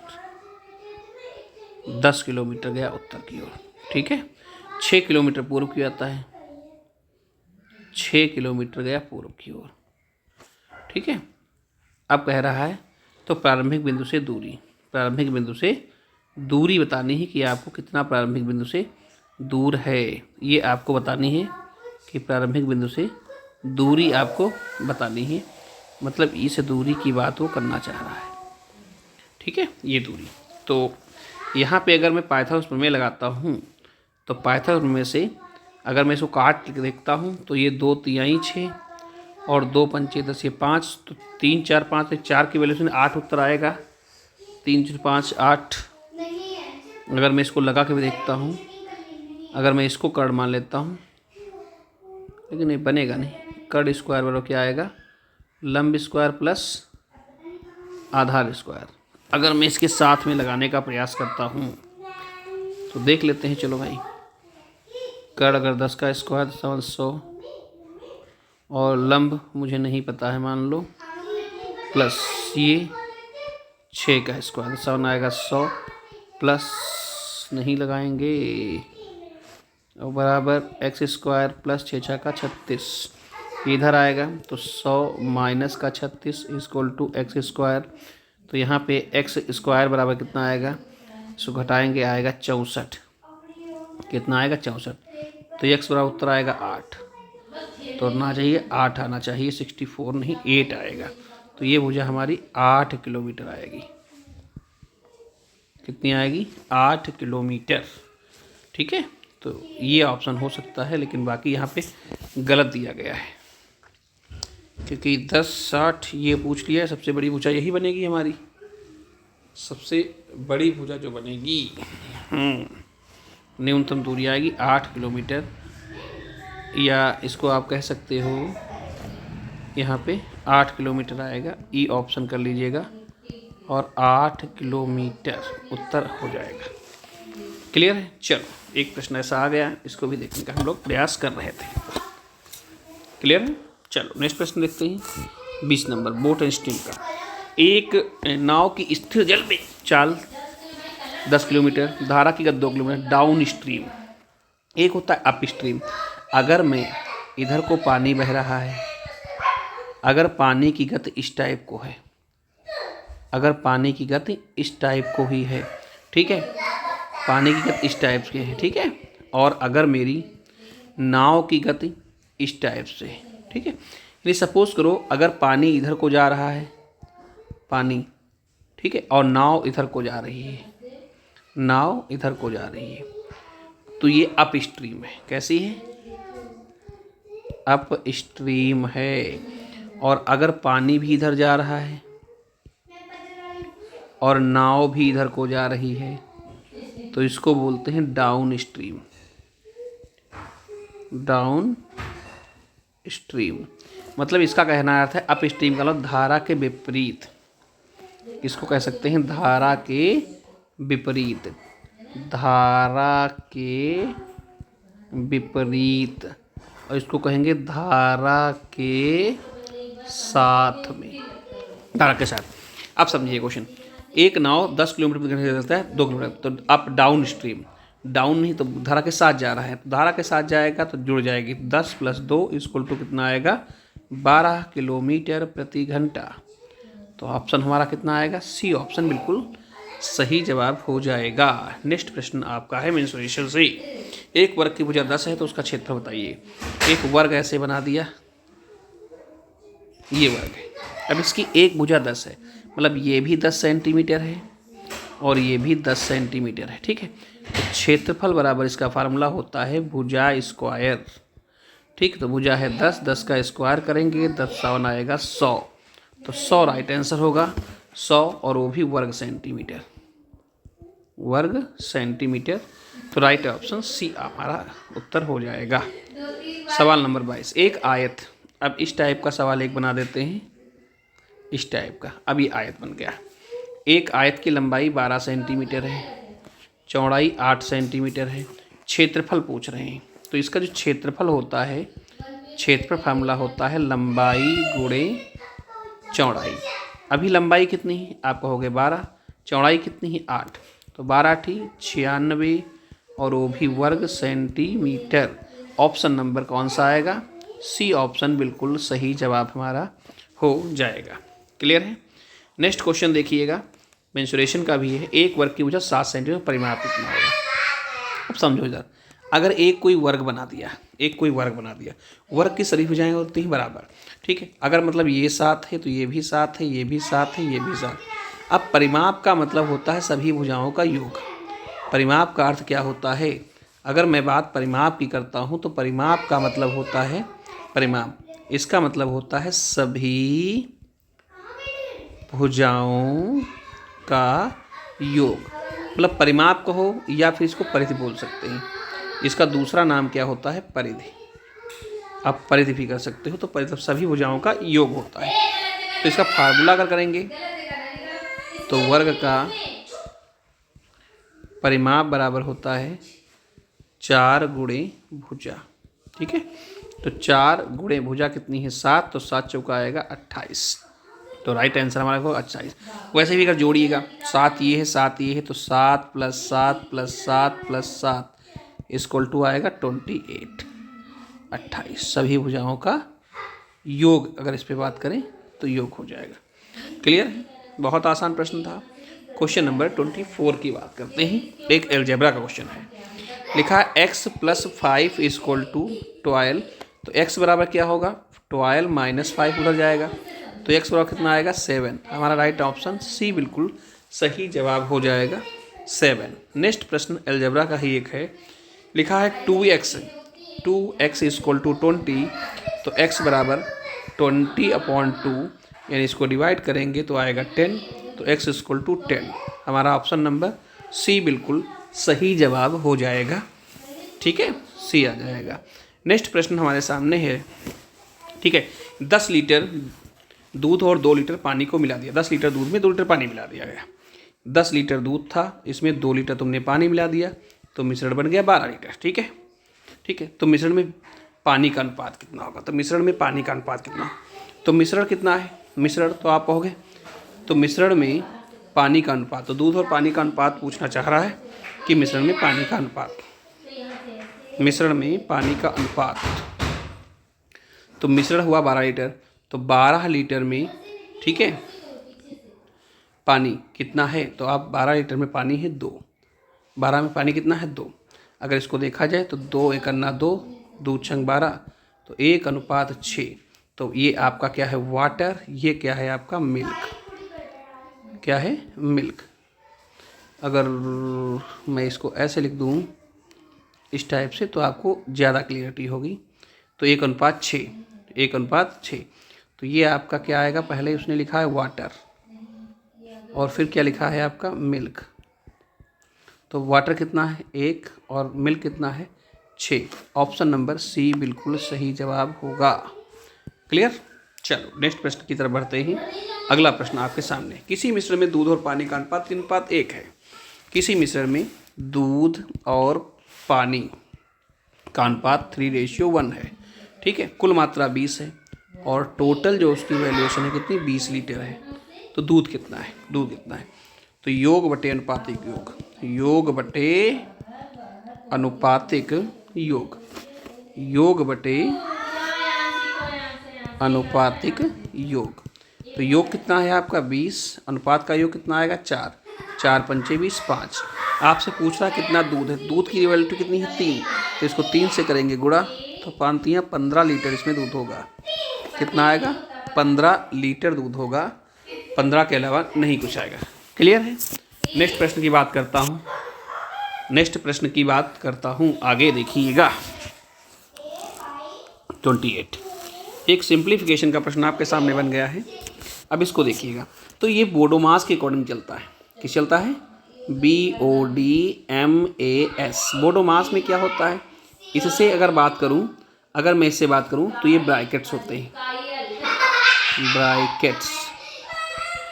10 किलोमीटर गया उत्तर की ओर। ठीक है, 6 किलोमीटर पूर्व की आता है, 6 किलोमीटर गया पूर्व की ओर। ठीक है, अब कह रहा है तो प्रारंभिक बिंदु से दूरी, प्रारंभिक बिंदु से दूरी बतानी है कि आपको कितना प्रारंभिक बिंदु से दूर है, ये आपको बतानी है कि प्रारंभिक बिंदु से दूरी आपको बतानी है, मतलब इस दूरी की बात वो करना चाह रहा है। ठीक है, ये दूरी। तो यहाँ पे अगर मैं पाइथागोरस प्रमेय लगाता हूँ तो पाइथागोरस प्रमेय से अगर मैं इसको काट के देखता हूँ तो ये 2 तिहाई 6 और 2 पंचे 10, ये 5, तो 3 4 5, 4 की वैल्यू से 8 उत्तर आएगा, 3 5 8। अगर मैं इसको लगा के भी देखता हूँ, अगर मैं इसको कर्ण मान लेता हूँ, लेकिन नहीं बनेगा नहीं, कर्ण स्क्वायर बराबर क्या आएगा? लंब स्क्वायर प्लस आधार स्क्वायर। अगर मैं इसके साथ में लगाने का प्रयास करता हूँ तो देख लेते हैं, चलो भाई, कर्ण अगर 10 का स्क्वायर 100, और लंब मुझे नहीं पता है मान लो, प्लस ये 6 का स्क्वायर 7 आएगा 100, प्लस नहीं लगाएंगे, और बराबर एक्स स्क्वायर प्लस 6 छः का 36, इधर आएगा तो 100 माइनस का 36 इक्वल टू एक्स स्क्वायर। तो यहाँ पे एक्स स्क्वायर बराबर कितना आएगा, इसको घटाएंगे आएगा 64, कितना आएगा 64, तो एक्स बराबर उत्तर आएगा 8, तो ना चाहिए 8 आना चाहिए, 64 नहीं 8 आएगा। तो ये भुजा हमारी 8 किलोमीटर आएगी, कितनी आएगी? 8 किलोमीटर। ठीक है, तो ये ऑप्शन हो सकता है, लेकिन बाकी यहाँ पे गलत दिया गया है, क्योंकि 10 60 ये पूछ लिया है। सबसे बड़ी भुजा यही बनेगी हमारी, सबसे बड़ी भुजा जो बनेगी, न्यूनतम दूरी आएगी 8 किलोमीटर, या इसको आप कह सकते हो यहाँ पे 8 किलोमीटर आएगा, ई ऑप्शन कर लीजिएगा, और 8 किलोमीटर उत्तर हो जाएगा। क्लियर है। चलो एक प्रश्न ऐसा आ गया, इसको भी देखने का हम लोग प्रयास कर रहे थे। क्लियर है। चलो नेक्स्ट प्रश्न देखते हैं। 20 नंबर बोट एंड स्ट्रीम का। एक नाव की स्थिर जल में चाल 10 किलोमीटर, धारा की गति 2 किलोमीटर, डाउन स्ट्रीम। एक होता है अप स्ट्रीम। अगर मैं इधर को पानी बह रहा है, अगर पानी की गति इस टाइप को है, अगर पानी की गति इस टाइप को ही है, ठीक है, पानी की गति इस टाइप से है, ठीक है, और अगर मेरी नाव की गति इस टाइप से है, ठीक है, यानी सपोज करो अगर पानी इधर को जा रहा है, पानी, ठीक है, और नाव इधर को जा रही है, नाव इधर को जा रही है, तो ये अप स्ट्रीम है। कैसी है? अप स्ट्रीम है। और अगर पानी भी इधर जा रहा है और नाव भी इधर को जा रही है, तो इसको बोलते हैं डाउन स्ट्रीम। डाउन स्ट्रीम मतलब इसका कहना अर्थ है अप स्ट्रीम का मतलब धारा के विपरीत। इसको कह सकते हैं धारा के विपरीत, धारा के विपरीत, और इसको कहेंगे धारा के साथ में, धारा के साथ। अब समझिए क्वेश्चन। एक नाव 10 किलोमीटर प्रति घंटे चलता है 2 किलोमीटर, तो अप डाउन स्ट्रीम, डाउन नहीं तो धारा के साथ जा रहा है, तो धारा के साथ जाएगा तो जुड़ जाएगी 10 + 2 इक्वल टू कितना आएगा 12 किलोमीटर प्रति घंटा। तो ऑप्शन हमारा कितना आएगा? सी ऑप्शन बिल्कुल सही जवाब हो जाएगा। नेक्स्ट प्रश्न आपका है मेंसुरेशन से। एक वर्ग की भुजा 10 है तो उसका क्षेत्र बताइए। एक वर्ग ऐसे बना दिया, ये वर्ग है। अब इसकी एक भुजा 10 है, मतलब ये भी 10 सेंटीमीटर है और ये भी 10 सेंटीमीटर है, ठीक है। तो क्षेत्रफल बराबर इसका फार्मूला होता है भुजा स्क्वायर, ठीक। तो भुजा है 10, 10 का स्क्वायर करेंगे 10 7 आएगा 100, तो 100 राइट आंसर होगा। 100 और वो भी वर्ग सेंटीमीटर, वर्ग सेंटीमीटर। तो राइट ऑप्शन सी हमारा उत्तर हो जाएगा। सवाल नंबर 22। एक आयत, अब इस टाइप का सवाल एक बना देते हैं, इस टाइप का। अब ये आयत बन गया। एक आयत की लंबाई 12 सेंटीमीटर है, चौड़ाई 8 सेंटीमीटर है, क्षेत्रफल पूछ रहे हैं। तो इसका जो क्षेत्रफल होता है, क्षेत्रफल फार्मूला होता है लंबाई गुणे चौड़ाई। अभी लंबाई कितनी है? आप कहोगे 12, चौड़ाई कितनी है? 8, तो 12 × 96 और वो भी वर्ग सेंटीमीटर। ऑप्शन नंबर कौन सा आएगा? सी ऑप्शन बिल्कुल सही जवाब हमारा हो जाएगा। क्लियर है। नेक्स्ट क्वेश्चन देखिएगा, मेंसुरेशन का भी है। एक वर्ग की भुजा 7 सेंटीमीटर, परिमाप कितना होगा? अब समझो इधर, अगर एक कोई वर्ग बना दिया, एक कोई वर्ग बना दिया, वर्ग की सभी भुजाएं होती हैं बराबर, ठीक है। अगर मतलब ये 7 है तो ये भी 7 है, ये भी 7 है, ये भी 7। अब परिमाप का मतलब होता है सभी भुजाओं का योग। परिमाप का अर्थ क्या होता है? अगर मैं बात परिमाप की करता हूँ तो परिमाप का मतलब होता है, परिमाप इसका मतलब होता है सभी भुजाओं का योग। मतलब परिमाप कहो या फिर इसको परिधि बोल सकते हैं। इसका दूसरा नाम क्या होता है? परिधि। आप परिधि भी कर सकते हो। तो परिधि सभी भुजाओं का योग होता है। तो इसका फार्मूला अगर करेंगे तो वर्ग का परिमाप बराबर होता है 4 गुणे भुजा, ठीक है। तो 4 गुणे भुजा कितनी है? 7, तो 7 चौका आएगा 28। तो राइट आंसर हमारा होगा 28। वैसे भी अगर जोड़िएगा, 7 ये है 7 ये है, तो 7 + 7 + 7 + 7 इक्वल टू आएगा 28, 28। सभी भुजाओं का योग अगर इस पे बात करें तो योग हो जाएगा। क्लियर है। बहुत आसान प्रश्न था। क्वेश्चन नंबर 24 की बात करते हैं। एक अलजेब्रा का क्वेश्चन है। लिखा है x + 5 = 12। तो x बराबर क्या होगा? 12 - 5 उधर जाएगा, तो x बराबर कितना आएगा? 7। हमारा राइट ऑप्शन सी बिल्कुल सही जवाब हो जाएगा, 7। नेक्स्ट प्रश्न अलजेब्रा का ही एक है। लिखा है 2x = 20। तो x बराबर 20/2, यानी इसको डिवाइड करेंगे तो आएगा 10। तो x = 10। हमारा ऑप्शन नंबर सी बिल्कुल सही जवाब हो जाएगा, ठीक है, सी आ जाएगा। नेक्स्ट प्रश्न हमारे सामने है, ठीक है। 10 लीटर दूध और 2 लीटर पानी को मिला दिया। 10 लीटर दूध में 2 लीटर पानी मिला दिया गया। 10 लीटर दूध था, इसमें 2 लीटर तुमने पानी मिला दिया। तो मिश्रण बन गया 12 लीटर। ठीक है, ठीक है। तो मिश्रण में पानी का अनुपात कितना होगा? तो मिश्रण में पानी का अनुपात कितना? तो मिश्रण कितना है? मिश्रण तो आप कहोगे तो मिश्रण में पानी का अनुपात, तो दूध और पानी का अनुपात पूछना चाह रहा है कि मिश्रण में पानी का अनुपात, मिश्रण में पानी का अनुपात। तो मिश्रण हुआ 12 लीटर, तो 12 लीटर में, ठीक है, पानी कितना है? तो आप 12 लीटर में पानी है 2, 12 में पानी कितना है? 2। अगर इसको देखा जाए तो 2 एक अन्ना 2, 2 छंग 12, तो 1:6। तो ये आपका क्या है? वाटर। ये क्या है आपका? मिल्क। क्या है? मिल्क। अगर मैं इसको ऐसे लिख दूँ इस टाइप से तो आपको ज़्यादा क्लियरिटी होगी। तो 1:6, 1:6। तो ये आपका क्या आएगा? पहले उसने लिखा है वाटर और फिर क्या लिखा है आपका? मिल्क। तो वाटर कितना है? 1 और मिल्क कितना है? 6। ऑप्शन नंबर सी बिल्कुल सही जवाब होगा। क्लियर? चलो नेक्स्ट प्रश्न की तरफ बढ़ते ही। अगला प्रश्न आपके सामने, किसी मिश्रण में दूध और पानी का अनुपात 3:1 है। किसी मिश्रण में दूध और पानी का अनुपात 3:1 है। ठीक है, कुल मात्रा 20 है और टोटल जो उसकी वैल्यूएशन है कितनी? 20 लीटर है। तो दूध कितना है? दूध कितना है? तो योग बटे अनुपातिक योग, योग बटे अनुपातिक योग, योग बटे अनुपातिक योग। तो योग कितना है आपका? 20। अनुपात का योग कितना आएगा? 4, 4 पंचे 20, 5। आपसे पूछ रहा है कितना दूध है। दूध की वैल्यू कितनी है? 3। तो इसको 3 से करेंगे गुणा, तो 15 लीटर इसमें दूध होगा। कितना आएगा? 15 लीटर दूध होगा, 15 के अलावा नहीं कुछ आएगा। क्लियर है? नेक्स्ट प्रश्न की बात करता हूँ, नेक्स्ट प्रश्न की बात करता हूँ। आगे देखिएगा 28। एक सिंप्लीफिकेशन का प्रश्न आपके सामने बन गया है। अब इसको देखिएगा। तो ये बोडोमास के अकॉर्डिंग चलता है। किस चलता है? BODMAS। बोडोमास में क्या होता है? इससे अगर बात करूं, अगर मैं इससे बात करूं तो ये ब्रैकेट्स होते हैं, ब्रैकेट्स।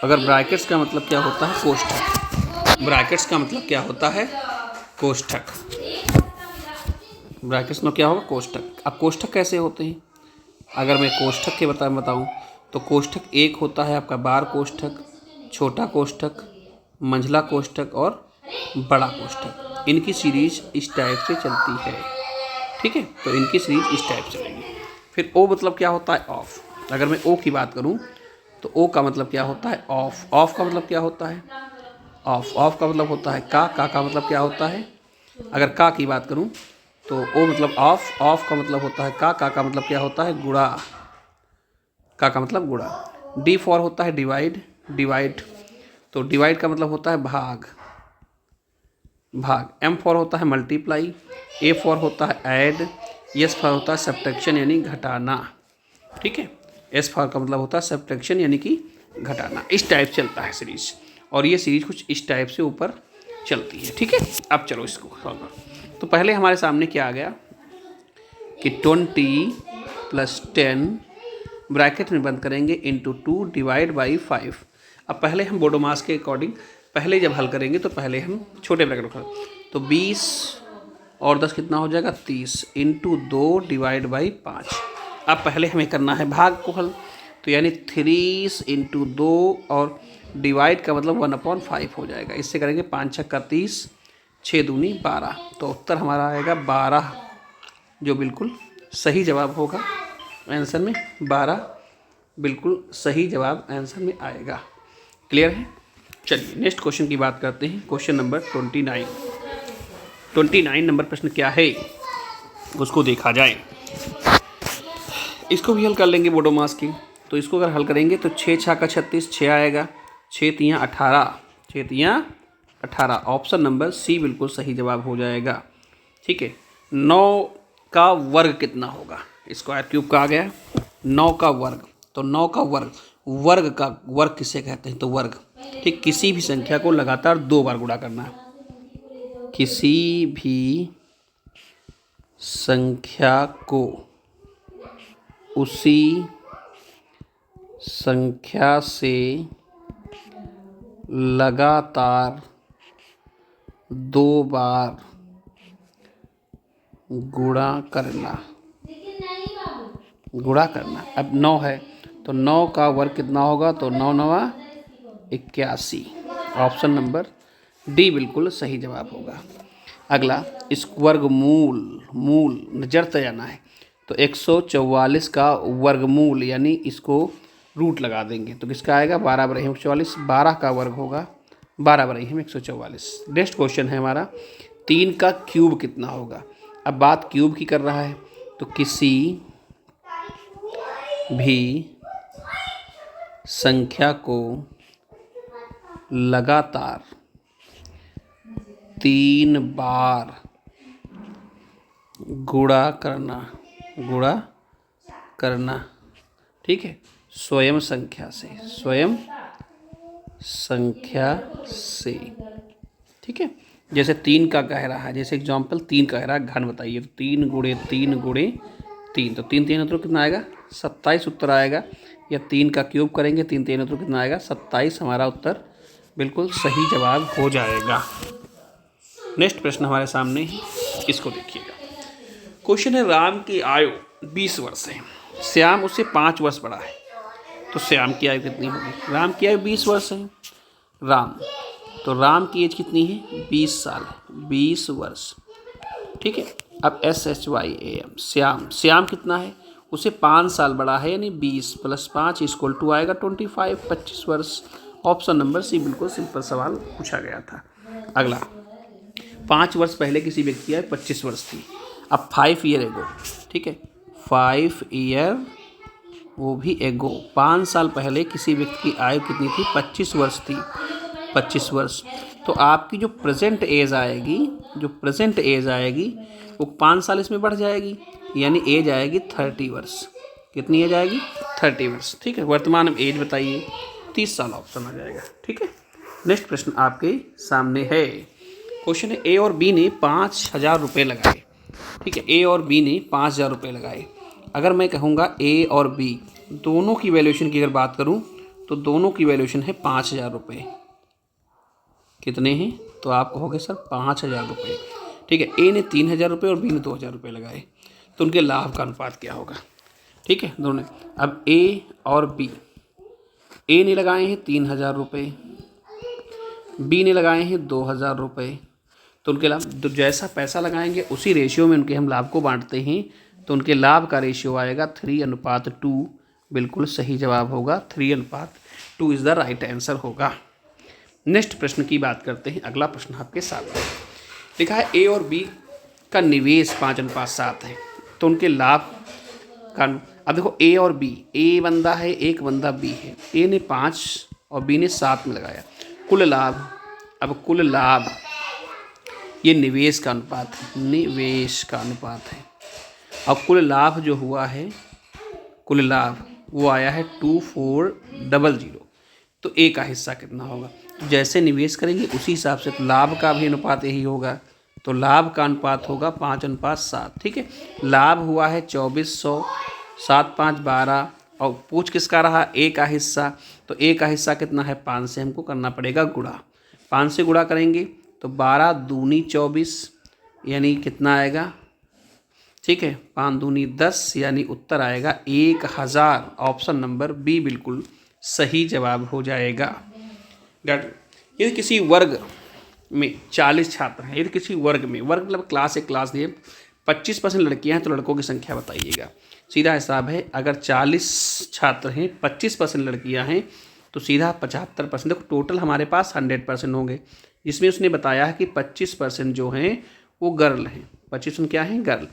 अगर ब्रैकेट्स का मतलब क्या होता है? कोष्ठक। ब्रैकेट्स का मतलब क्या होता है? कोष्ठक। ब्रैकेट्स में क्या होगा? कोष्ठक। अब कोष्ठक कैसे होते हैं? अगर मैं कोष्ठक के बताऊं तो कोष्ठक एक होता है आपका बार कोष्ठक, छोटा कोष्ठक, मंझला कोष्ठक और बड़ा कोष्ठक। इनकी सीरीज इस टाइप से चलती है। ठीक है, तो इनकी सीरीज इस टाइप से चलेगी। फिर ओ मतलब क्या होता है? ऑफ। अगर मैं ओ की बात करूं तो ओ का मतलब क्या होता है? ऑफ। ऑफ का मतलब क्या होता है? ऑफ। ऑफ का मतलब होता है का मतलब क्या होता है? अगर का की बात करूं तो ओ मतलब ऑफ, ऑफ का मतलब होता है का मतलब क्या होता है? गुणा। का मतलब गुणा। डी फॉर होता है डिवाइड, डिवाइड। तो डिवाइड का मतलब होता है भाग, भाग। एम फॉर होता है मल्टीप्लाई, ए फॉर होता है ऐड, एस फॉर होता है सब्ट्रैक्शन यानी घटाना। ठीक है, एस फॉर का मतलब होता है सब्ट्रैक्शन यानी कि घटाना। इस टाइप चलता है सीरीज, और ये सीरीज कुछ इस टाइप से ऊपर चलती है। ठीक है, अब चलो इसको सॉल्व करो। तो पहले हमारे सामने क्या आ गया कि 20 + 10 ब्रैकेट में बंद करेंगे इंटू 2 डिवाइड बाई 5। अब पहले हम बोडोमास के अकॉर्डिंग पहले जब हल करेंगे तो पहले हम छोटे ब्रैकेट में तो 20 और 10 कितना हो जाएगा? 30 इंटू 2 डिवाइड बाई 5। अब पहले हमें करना है भाग को हल, तो यानी 3 इंटू 2 और डिवाइड का मतलब 1/5 हो जाएगा। इससे करेंगे 5 छक्का 30, 6 दूनी 12। तो उत्तर हमारा आएगा 12, जो बिल्कुल सही जवाब होगा आंसर में। 12 बिल्कुल सही जवाब आंसर में आएगा। क्लियर है? चलिए नेक्स्ट क्वेश्चन की बात करते हैं। Question number 29। 29 नंबर प्रश्न क्या है उसको देखा जाए। इसको भी हल कर लेंगे बोडोमास की। तो इसको अगर हल करेंगे तो 6 छक्का 36, 6 आएगा, 6 तियाँ 18, 6 तियाँ 18। ऑप्शन नंबर सी बिल्कुल सही जवाब हो जाएगा। ठीक है, 9 का वर्ग कितना होगा? स्क्वायर क्यूब का आ गया 9 का वर्ग। तो 9 का वर्ग, वर्ग का वर्ग किसे कहते हैं? तो वर्ग। ठीक, किसी भी संख्या को लगातार 2 बार गुणा करना है। किसी भी संख्या को उसी संख्या से लगातार 2 बार गुणा करना, गुणा करना। अब 9 है तो 9 का वर्ग कितना होगा, तो 9 9 81। ऑप्शन नंबर डी बिल्कुल सही जवाब होगा। अगला, इस वर्गमूल, मूल जड़ जाना है तो 144 का वर्गमूल यानी इसको रूट लगा देंगे तो किसका आएगा, 12 बराबर 144। 12 का वर्ग होगा 12 बराबर 144। नेक्स्ट क्वेश्चन है हमारा, 3 का क्यूब कितना होगा। अब बात क्यूब की कर रहा है तो किसी भी संख्या को लगातार 3 बार गुणा करना, गुणा करना, ठीक है, स्वयं संख्या से, स्वयं संख्या से, ठीक है। जैसे 3 का कह रहा है, जैसे एग्जाम्पल 3 कह रहा है घन बताइए तो 3 गुणे 3 गुणे 3 तो 3 3 उत्तर कितना आएगा, 27 उत्तर आएगा। या 3 का क्यूब करेंगे 3 3 उत्तर कितना आएगा, 27 हमारा उत्तर बिल्कुल सही जवाब हो जाएगा। नेक्स्ट प्रश्न हमारे सामने, इसको देखिएगा। क्वेश्चन है, राम की आयु 20 वर्ष है, श्याम उससे 5 वर्ष बड़ा है, तो श्याम की आयु कितनी होगी। राम की आयु 20 वर्ष है, राम, तो राम की एज कितनी है, 20 साल, 20 वर्ष, ठीक है। अब SHYAM, श्याम, श्याम कितना है, उसे 5 साल बड़ा है यानी 20 + 5 = आएगा 25, 25 वर्ष। ऑप्शन नंबर सी बिल्कुल सिंपल सवाल पूछा गया था। अगला, 5 वर्ष पहले किसी व्यक्ति की आयु 25 वर्ष थी। अब 5 ईयर एगो, ठीक है, 5 ईयर वो भी एगो, 5 साल पहले किसी व्यक्ति की आयु कितनी थी, 25 वर्ष थी, 25 वर्ष। तो आपकी जो प्रेजेंट एज आएगी, जो प्रेजेंट एज आएगी वो 5 साल इसमें बढ़ जाएगी यानी एज आएगी 30 वर्ष। कितनी एज आएगी, 30 वर्ष, ठीक है। वर्तमान में एज बताइए, 30 साल ऑप्शन आ जाएगा, ठीक है। नेक्स्ट प्रश्न आपके सामने है। क्वेश्चन है, ए और बी ने 5000 रुपये लगाए, ठीक है, ए और बी ने 5000 रुपये लगाए। अगर मैं कहूँगा ए और बी दोनों की वैल्यूएशन की अगर बात करूँ तो दोनों की वैल्यूएशन है 5000 रुपये। कितने हैं, तो आप कहोगे सर 5000 रुपये, ठीक है। ए ने 3000 रुपये और बी ने 2000 रुपये लगाए तो उनके लाभ का अनुपात क्या होगा, ठीक है, दोनों। अब ए और बी, ए ने लगाए हैं 3000 रुपये, बी ने लगाए हैं 2000 रुपये, तो उनके लाभ, तो जैसा पैसा लगाएंगे उसी रेशियो में उनके हम लाभ को बांटते हैं तो उनके लाभ का रेशियो आएगा 3:2। बिल्कुल सही जवाब होगा, 3:2 इज़ द राइट आंसर होगा। नेक्स्ट प्रश्न की बात करते हैं। अगला प्रश्न आपके सामने लिखा है, ए और बी का निवेश 5:7 है तो उनके लाभ का, अब देखो ए और बी, ए बंदा है, एक बंदा बी है, ए ने 5 और बी ने 7 में लगाया, कुल लाभ, अब कुल लाभ ये निवेश का अनुपात है, निवेश का अनुपात है। अब कुल लाभ जो हुआ है, कुल लाभ वो आया है 2400, तो ए का हिस्सा कितना होगा। तो जैसे निवेश करेंगे उसी हिसाब से तो लाभ का भी अनुपात यही होगा, तो लाभ का अनुपात होगा 5:7, ठीक है। लाभ हुआ है 2400, 7 5 12, और पूछ किसका रहा, ए का हिस्सा, तो ए का हिस्सा कितना है, 5 से हमको करना पड़ेगा गुणा, 5 से गुणा करेंगे तो 12 दूनी 24 यानी कितना आएगा, ठीक है, 5 दूनी 10 यानी उत्तर आएगा 1000। ऑप्शन नंबर बी बिल्कुल सही जवाब हो जाएगा। यदि किसी वर्ग में 40 छात्र हैं, यदि किसी वर्ग में, वर्ग मतलब क्लास, एक क्लास दिए, 25% लड़कियां हैं तो लड़कों की संख्या बताइएगा। सीधा हिसाब है, अगर 40 छात्र हैं, 25% लड़कियां हैं तो सीधा 75%, देखो टोटल हमारे पास 100% होंगे, जिसमें उसने बताया है कि 25% जो हैं वो गर्ल हैं, 25% क्या हैं, गर्ल,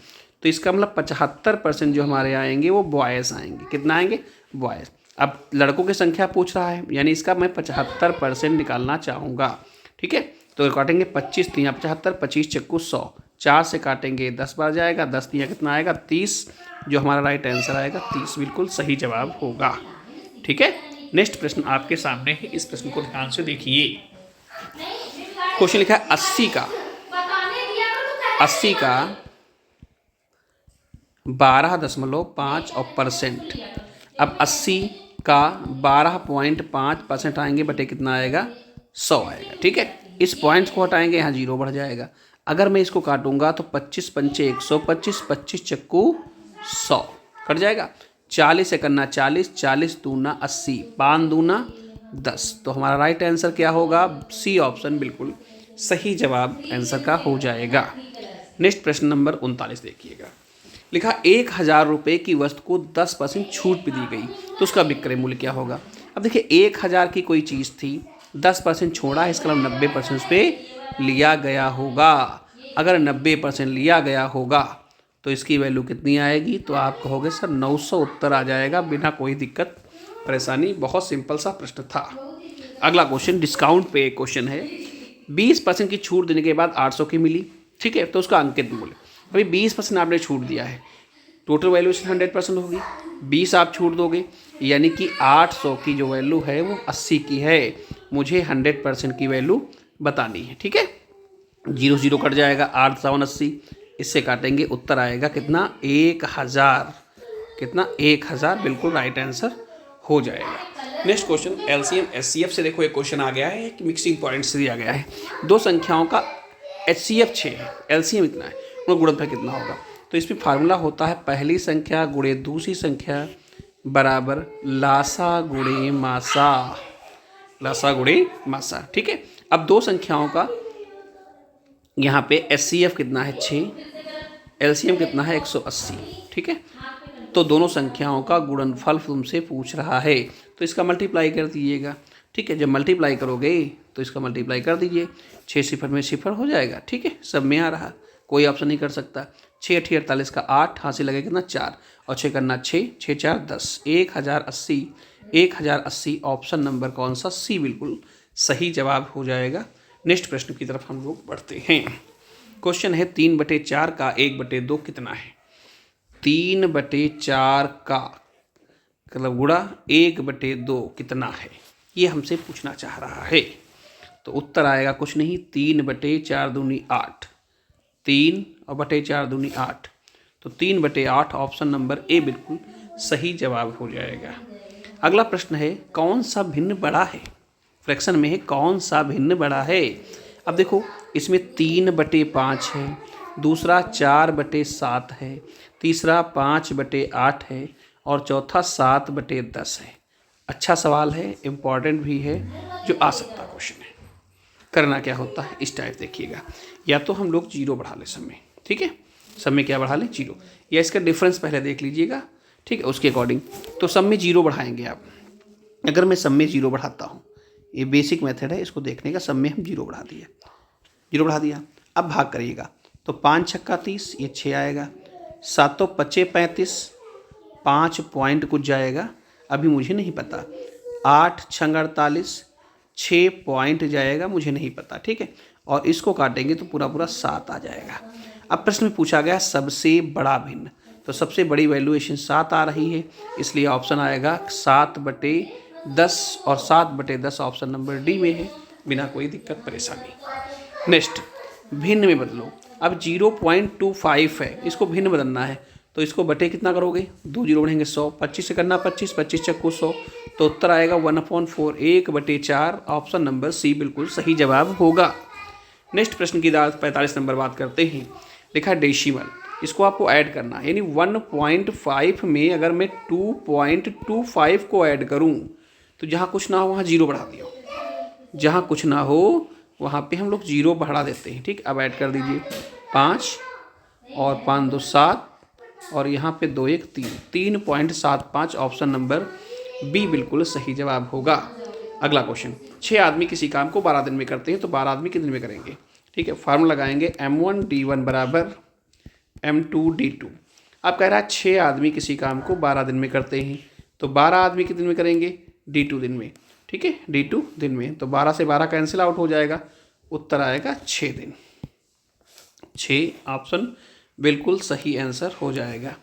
तो इसका मतलब 75% जो हमारे आएंगे वो बॉयज़ आएंगे। कितना आएंगे, बॉयज़। अब लड़कों की संख्या पूछ रहा है यानी इसका मैं 75% निकालना चाहूँगा, ठीक है। तो काटेंगे 25 3 75, 25 चक्कू 100, 4 से काटेंगे 10 बार जाएगा, 10 3 कितना आएगा 30, जो हमारा राइट आंसर आएगा 30 बिल्कुल सही जवाब होगा, ठीक है। नेक्स्ट प्रश्न आपके सामने है, इस प्रश्न को ध्यान से देखिए। क्वेश्चन लिखा है 80 का 12.5 और परसेंट। अब 80 का 12.5% आएंगे बटे कितना आएगा, 100 आएगा, ठीक है। इस पॉइंट्स को हटाएंगे, यहाँ 0 बढ़ जाएगा। अगर मैं इसको काटूंगा तो 25 पंचे 100, 25 25 चक्कू 100 कट जाएगा। 40 से करना 40, 40 दूना 80, 5 दूना 10। तो हमारा राइट आंसर क्या होगा? सी ऑप्शन बिल्कुल सही जवाब आंसर का हो जाएगा। नेक्स्ट प्रश्न नंबर 39 देखिएगा। लिखा 1000 रुपये की वस्तु को 10% छूट भी दी गई तो उसका विक्रय मूल्य क्या होगा? अब देखिए 1000 की कोई चीज़ थी, 10% छोड़ा है, इसका मतलब 90% पे लिया गया होगा। अगर 90% लिया गया होगा तो इसकी वैल्यू कितनी आएगी? तो आप कहोगे सर 900 उत्तर आ जाएगा बिना कोई दिक्कत परेशानी। बहुत सिंपल सा प्रश्न था। अगला क्वेश्चन डिस्काउंट पे एक क्वेश्चन है। 20% की छूट देने के बाद 800 की मिली, ठीक है, तो उसका अंकित मूल्य। अभी 20% आपने छूट दिया है, टोटल वैल्यूएशन 100% होगी। 20 आप छूट दोगे यानी कि 800 की जो वैल्यू है वो 80 की है। मुझे 100% की वैल्यू बतानी है, ठीक है। 0 0 कट जाएगा, 8 7 80, इससे काटेंगे उत्तर आएगा कितना? 1000। कितना? 1000 बिल्कुल राइट आंसर हो जाएगा। नेक्स्ट क्वेश्चन एलसीएम एचसीएफ से देखो एक क्वेश्चन आ गया है, एक मिक्सिंग पॉइंट से दिया गया है। दो संख्याओं का एचसीएफ 6 है, एलसीएम इतना है, उनका गुणनफल कितना होगा? तो इसमें फार्मूला होता है पहली संख्या गुणे दूसरी संख्या बराबर लासा गुणे मासा, लासा गुणे मासा, ठीक है। अब दो संख्याओं का यहाँ पे एचसीएफ कितना है? 6, एलसीएम कितना है? 180, ठीक है। तो दोनों संख्याओं का गुणनफल तुमसे पूछ रहा है तो इसका मल्टीप्लाई कर दीजिएगा, ठीक है। जब मल्टीप्लाई करोगे तो इसका मल्टीप्लाई कर दीजिए, 6 सिफर में सिफर हो जाएगा, ठीक है। सब में आ रहा, कोई ऑप्शन नहीं कर सकता। 6 8 48 का 8, हाथ से लगे कितना? 4, और 6 करना 6, 6 4 10, 1080। 1080 ऑप्शन नंबर कौन सा? सी बिल्कुल सही जवाब हो जाएगा। नेक्स्ट प्रश्न की तरफ हम लोग बढ़ते हैं। क्वेश्चन है 3/4 का 1/2 कितना है? 3/4 का मतलब गुणा 1/2 कितना है, ये हमसे पूछना चाह रहा है। तो उत्तर आएगा कुछ नहीं, 3/4 दूनी 8, 3 और बटे 4 दूनी 8, तो 3/8 ऑप्शन नंबर ए बिल्कुल सही जवाब हो जाएगा। अगला प्रश्न है कौन सा भिन्न बड़ा है? फ्रैक्शन में है कौन सा भिन्न बड़ा है? अब देखो इसमें 3/5 है, दूसरा 4/7 है, तीसरा 5/8 है और चौथा 7/10 है। अच्छा सवाल है, इम्पॉर्टेंट भी है, जो आ सकता क्वेश्चन है। करना क्या होता है इस टाइप देखिएगा, या तो हम लोग 0 बढ़ा लें सब में, ठीक है, सब में क्या बढ़ा लें? 0, या इसका डिफरेंस पहले देख लीजिएगा, ठीक है, उसके अकॉर्डिंग। तो सब में 0 बढ़ाएंगे आप। अगर मैं सब में 0 बढ़ाता हूँ, ये बेसिक मेथड है इसको देखने का, सब में हम 0 बढ़ा दिया, 0 बढ़ा दिया। अब भाग करिएगा तो 5 छक्का 30, ये 6 आएगा, 7 5 35, 5 पॉइंट कुछ जाएगा, अभी मुझे नहीं पता। 8 6 48, 6 पॉइंट जाएगा, मुझे नहीं पता, ठीक है। और इसको काटेंगे तो पूरा पूरा 7 आ जाएगा। अब प्रश्न में पूछा गया सबसे बड़ा भिन्न, तो सबसे बड़ी वैल्यूएशन 7 आ रही है, इसलिए ऑप्शन आएगा 7/10 और 7/10 ऑप्शन नंबर डी में है, बिना कोई दिक्कत परेशानी। नेक्स्ट भिन्न में बदलो। अब 0.25 है, इसको भिन्न बदलना है तो इसको बटे कितना करोगे? 2 0 बढ़ेंगे 100, 25 से करना 25, 25 चक्कू 100, तो उत्तर आएगा 1/4, 1/4 ऑप्शन नंबर सी बिल्कुल सही जवाब होगा। नेक्स्ट प्रश्न की 45 नंबर बात करते हैं। लिखा है डेसिमल, इसको आपको ऐड करना है, यानी 1.5 में अगर मैं 2.25 को ऐड करूं तो जहां कुछ ना हो वहां 0 बढ़ा दियो, जहां कुछ ना हो वहां पे हम लोग 0 बढ़ा देते हैं, ठीक। अब ऐड कर दीजिए 5 और 5 2 7 और यहाँ पे 2 1 3, 3.75 ऑप्शन नंबर बी बिल्कुल सही जवाब होगा। अगला क्वेश्चन, 6 आदमी किसी काम को 12 दिन में करते हैं तो 12 आदमी कितने दिन में करेंगे, ठीक है। फार्मूला लगाएंगे M1 D1 बराबर M2 D2। अब कह रहा है 6 आदमी किसी काम को 12 दिन में करते हैं तो 12 आदमी कितने दिन में करेंगे? D2 दिन में, ठीक है, D2 दिन में। तो 12 से 12 कैंसिल आउट हो जाएगा, उत्तर आएगा 6 दिन। 6 ऑप्शन बिल्कुल सही आंसर हो जाएगा।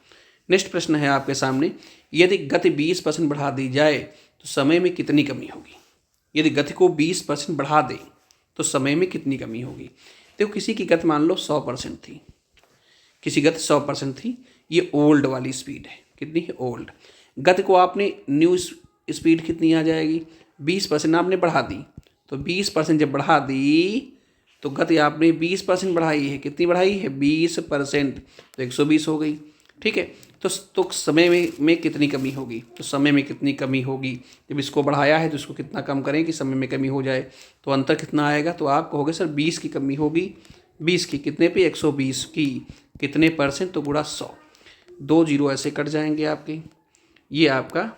नेक्स्ट प्रश्न है आपके सामने, यदि गति 20% बढ़ा दी जाए तो समय में कितनी कमी होगी? यदि गति को 20% बढ़ा दें तो समय में कितनी कमी होगी? देखो किसी की गति मान लो 100% थी, किसी गति 100% थी, ये ओल्ड वाली स्पीड है, कितनी है? ओल्ड। गति को आपने न्यू स्पीड कितनी आ जाएगी? 20% आपने बढ़ा दी, तो 20% जब बढ़ा दी तो गति आपने 20% बढ़ाई है। कितनी बढ़ाई है? 20%, तो 120 हो गई। ठीक है, तो समय में कितनी कमी होगी? तो समय में कितनी कमी होगी? जब इसको बढ़ाया है तो इसको कितना कम करें कि समय में कमी हो जाए? तो अंतर कितना आएगा? तो आप कहोगे सर 20 की कमी होगी। 20 की कितने पे? 120 की कितने %? तो गुणा 100। 2 जीरो ऐसे कट जाएंगे आपके, ये आपका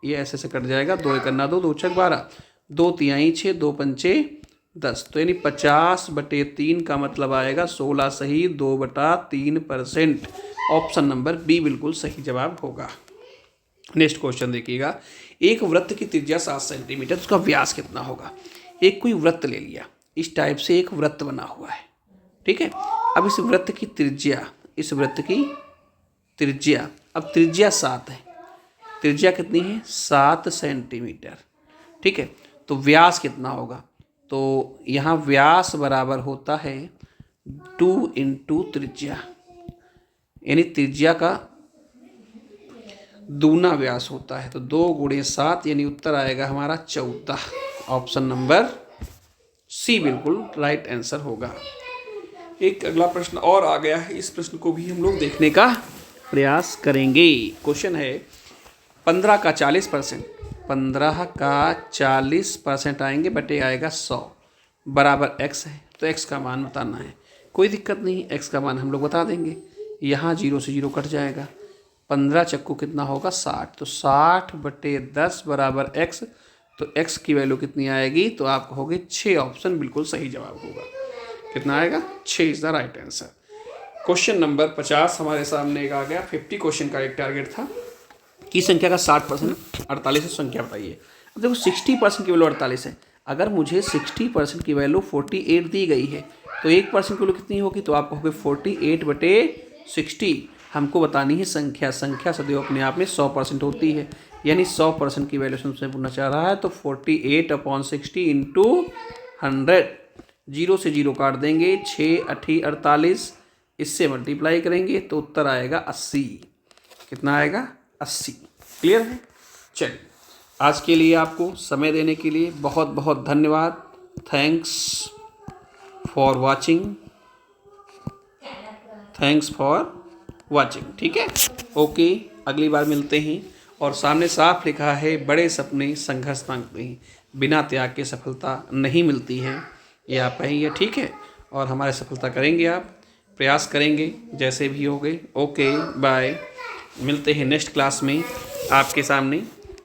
ये ऐसे कट जाएगा। 2 एक 2, 2 छक 12, 2 तिहाई 6, 2 पंचे 10, तो यानी 50/3 का मतलब आएगा 16 सही 2/3%। ऑप्शन नंबर बी बिल्कुल सही जवाब होगा। नेक्स्ट क्वेश्चन देखिएगा, एक वृत्त की त्रिज्या 7 सेंटीमीटर, उसका व्यास कितना होगा? एक कोई वृत्त ले लिया, इस टाइप से एक वृत्त बना हुआ है। ठीक है, अब इस वृत्त की त्रिज्या, अब त्रिज्या 7 है, त्रिज्या कितनी है? 7 सेंटीमीटर। ठीक है, तो व्यास कितना होगा? तो यहाँ व्यास बराबर होता है 2 × त्रिज्या, यानी त्रिज्या का दूना व्यास होता है। तो 2 × 7 यानी उत्तर आएगा हमारा 14। ऑप्शन नंबर सी बिल्कुल राइट आंसर होगा। एक अगला प्रश्न और आ गया है, इस प्रश्न को भी हम लोग देखने का प्रयास करेंगे। क्वेश्चन है 15 का 40%, 15 का 40% आएंगे बटे आएगा 100 बराबर x है। तो x का मान बताना है। कोई दिक्कत नहीं, x का मान हम लोग बता देंगे। यहाँ 0 से 0 कट जाएगा। 15 चक्कू कितना होगा? 60, तो 60/10 बराबर x। तो x की वैल्यू कितनी आएगी? तो आप कहोगे 6। ऑप्शन बिल्कुल सही जवाब होगा। कितना आएगा? 6 is the right answer. Question number 50 हमारे सामने एक आ गया। 50 क्वेश्चन का एक टारगेट था की संख्या का 60% 48 है, संख्या बताइए। अब देखो 60% की वैल्यू 48 है, अगर मुझे 60% की वैल्यू 48 दी गई है तो 1% की वैल्यू कितनी होगी? तो आप कहोगे 48/60। हमको बतानी है संख्या, संख्या सदैव अपने आप में 100% होती है, यानी 100% की वैल्यू हमसे पूछना चाह रहा है। तो 48/60 × 100, 0 से 0 काट देंगे, 6 8 48, इससे मल्टीप्लाई करेंगे तो उत्तर आएगा 80। कितना आएगा? 80। क्लियर है? चलिए, आज के लिए आपको समय देने के लिए बहुत बहुत धन्यवाद। Thanks for watching. ठीक है, ओके, अगली बार मिलते हैं। और सामने साफ लिखा है, बड़े सपने संघर्ष मांगते हैं, बिना त्याग के सफलता नहीं मिलती है। ये आप कहेंगे ठीक है, और हमारे सफलता करेंगे, आप प्रयास करेंगे जैसे भी हो गए। ओके बाय, मिलते हैं नेक्स्ट क्लास में आपके सामने।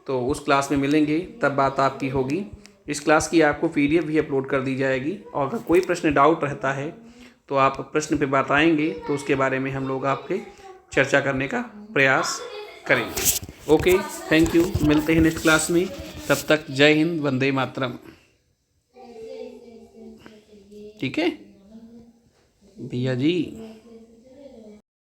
तो उस क्लास में मिलेंगे, तब बात आपकी होगी। इस क्लास की आपको PDF भी अपलोड कर दी जाएगी, और अगर कोई प्रश्न डाउट रहता है तो आप प्रश्न पे बताएंगे, तो उसके बारे में हम लोग आपके चर्चा करने का प्रयास करेंगे। ओके, थैंक यू, मिलते हैं नेक्स्ट क्लास में। तब तक जय हिंद, वंदे मातरम। ठीक है भैया जी।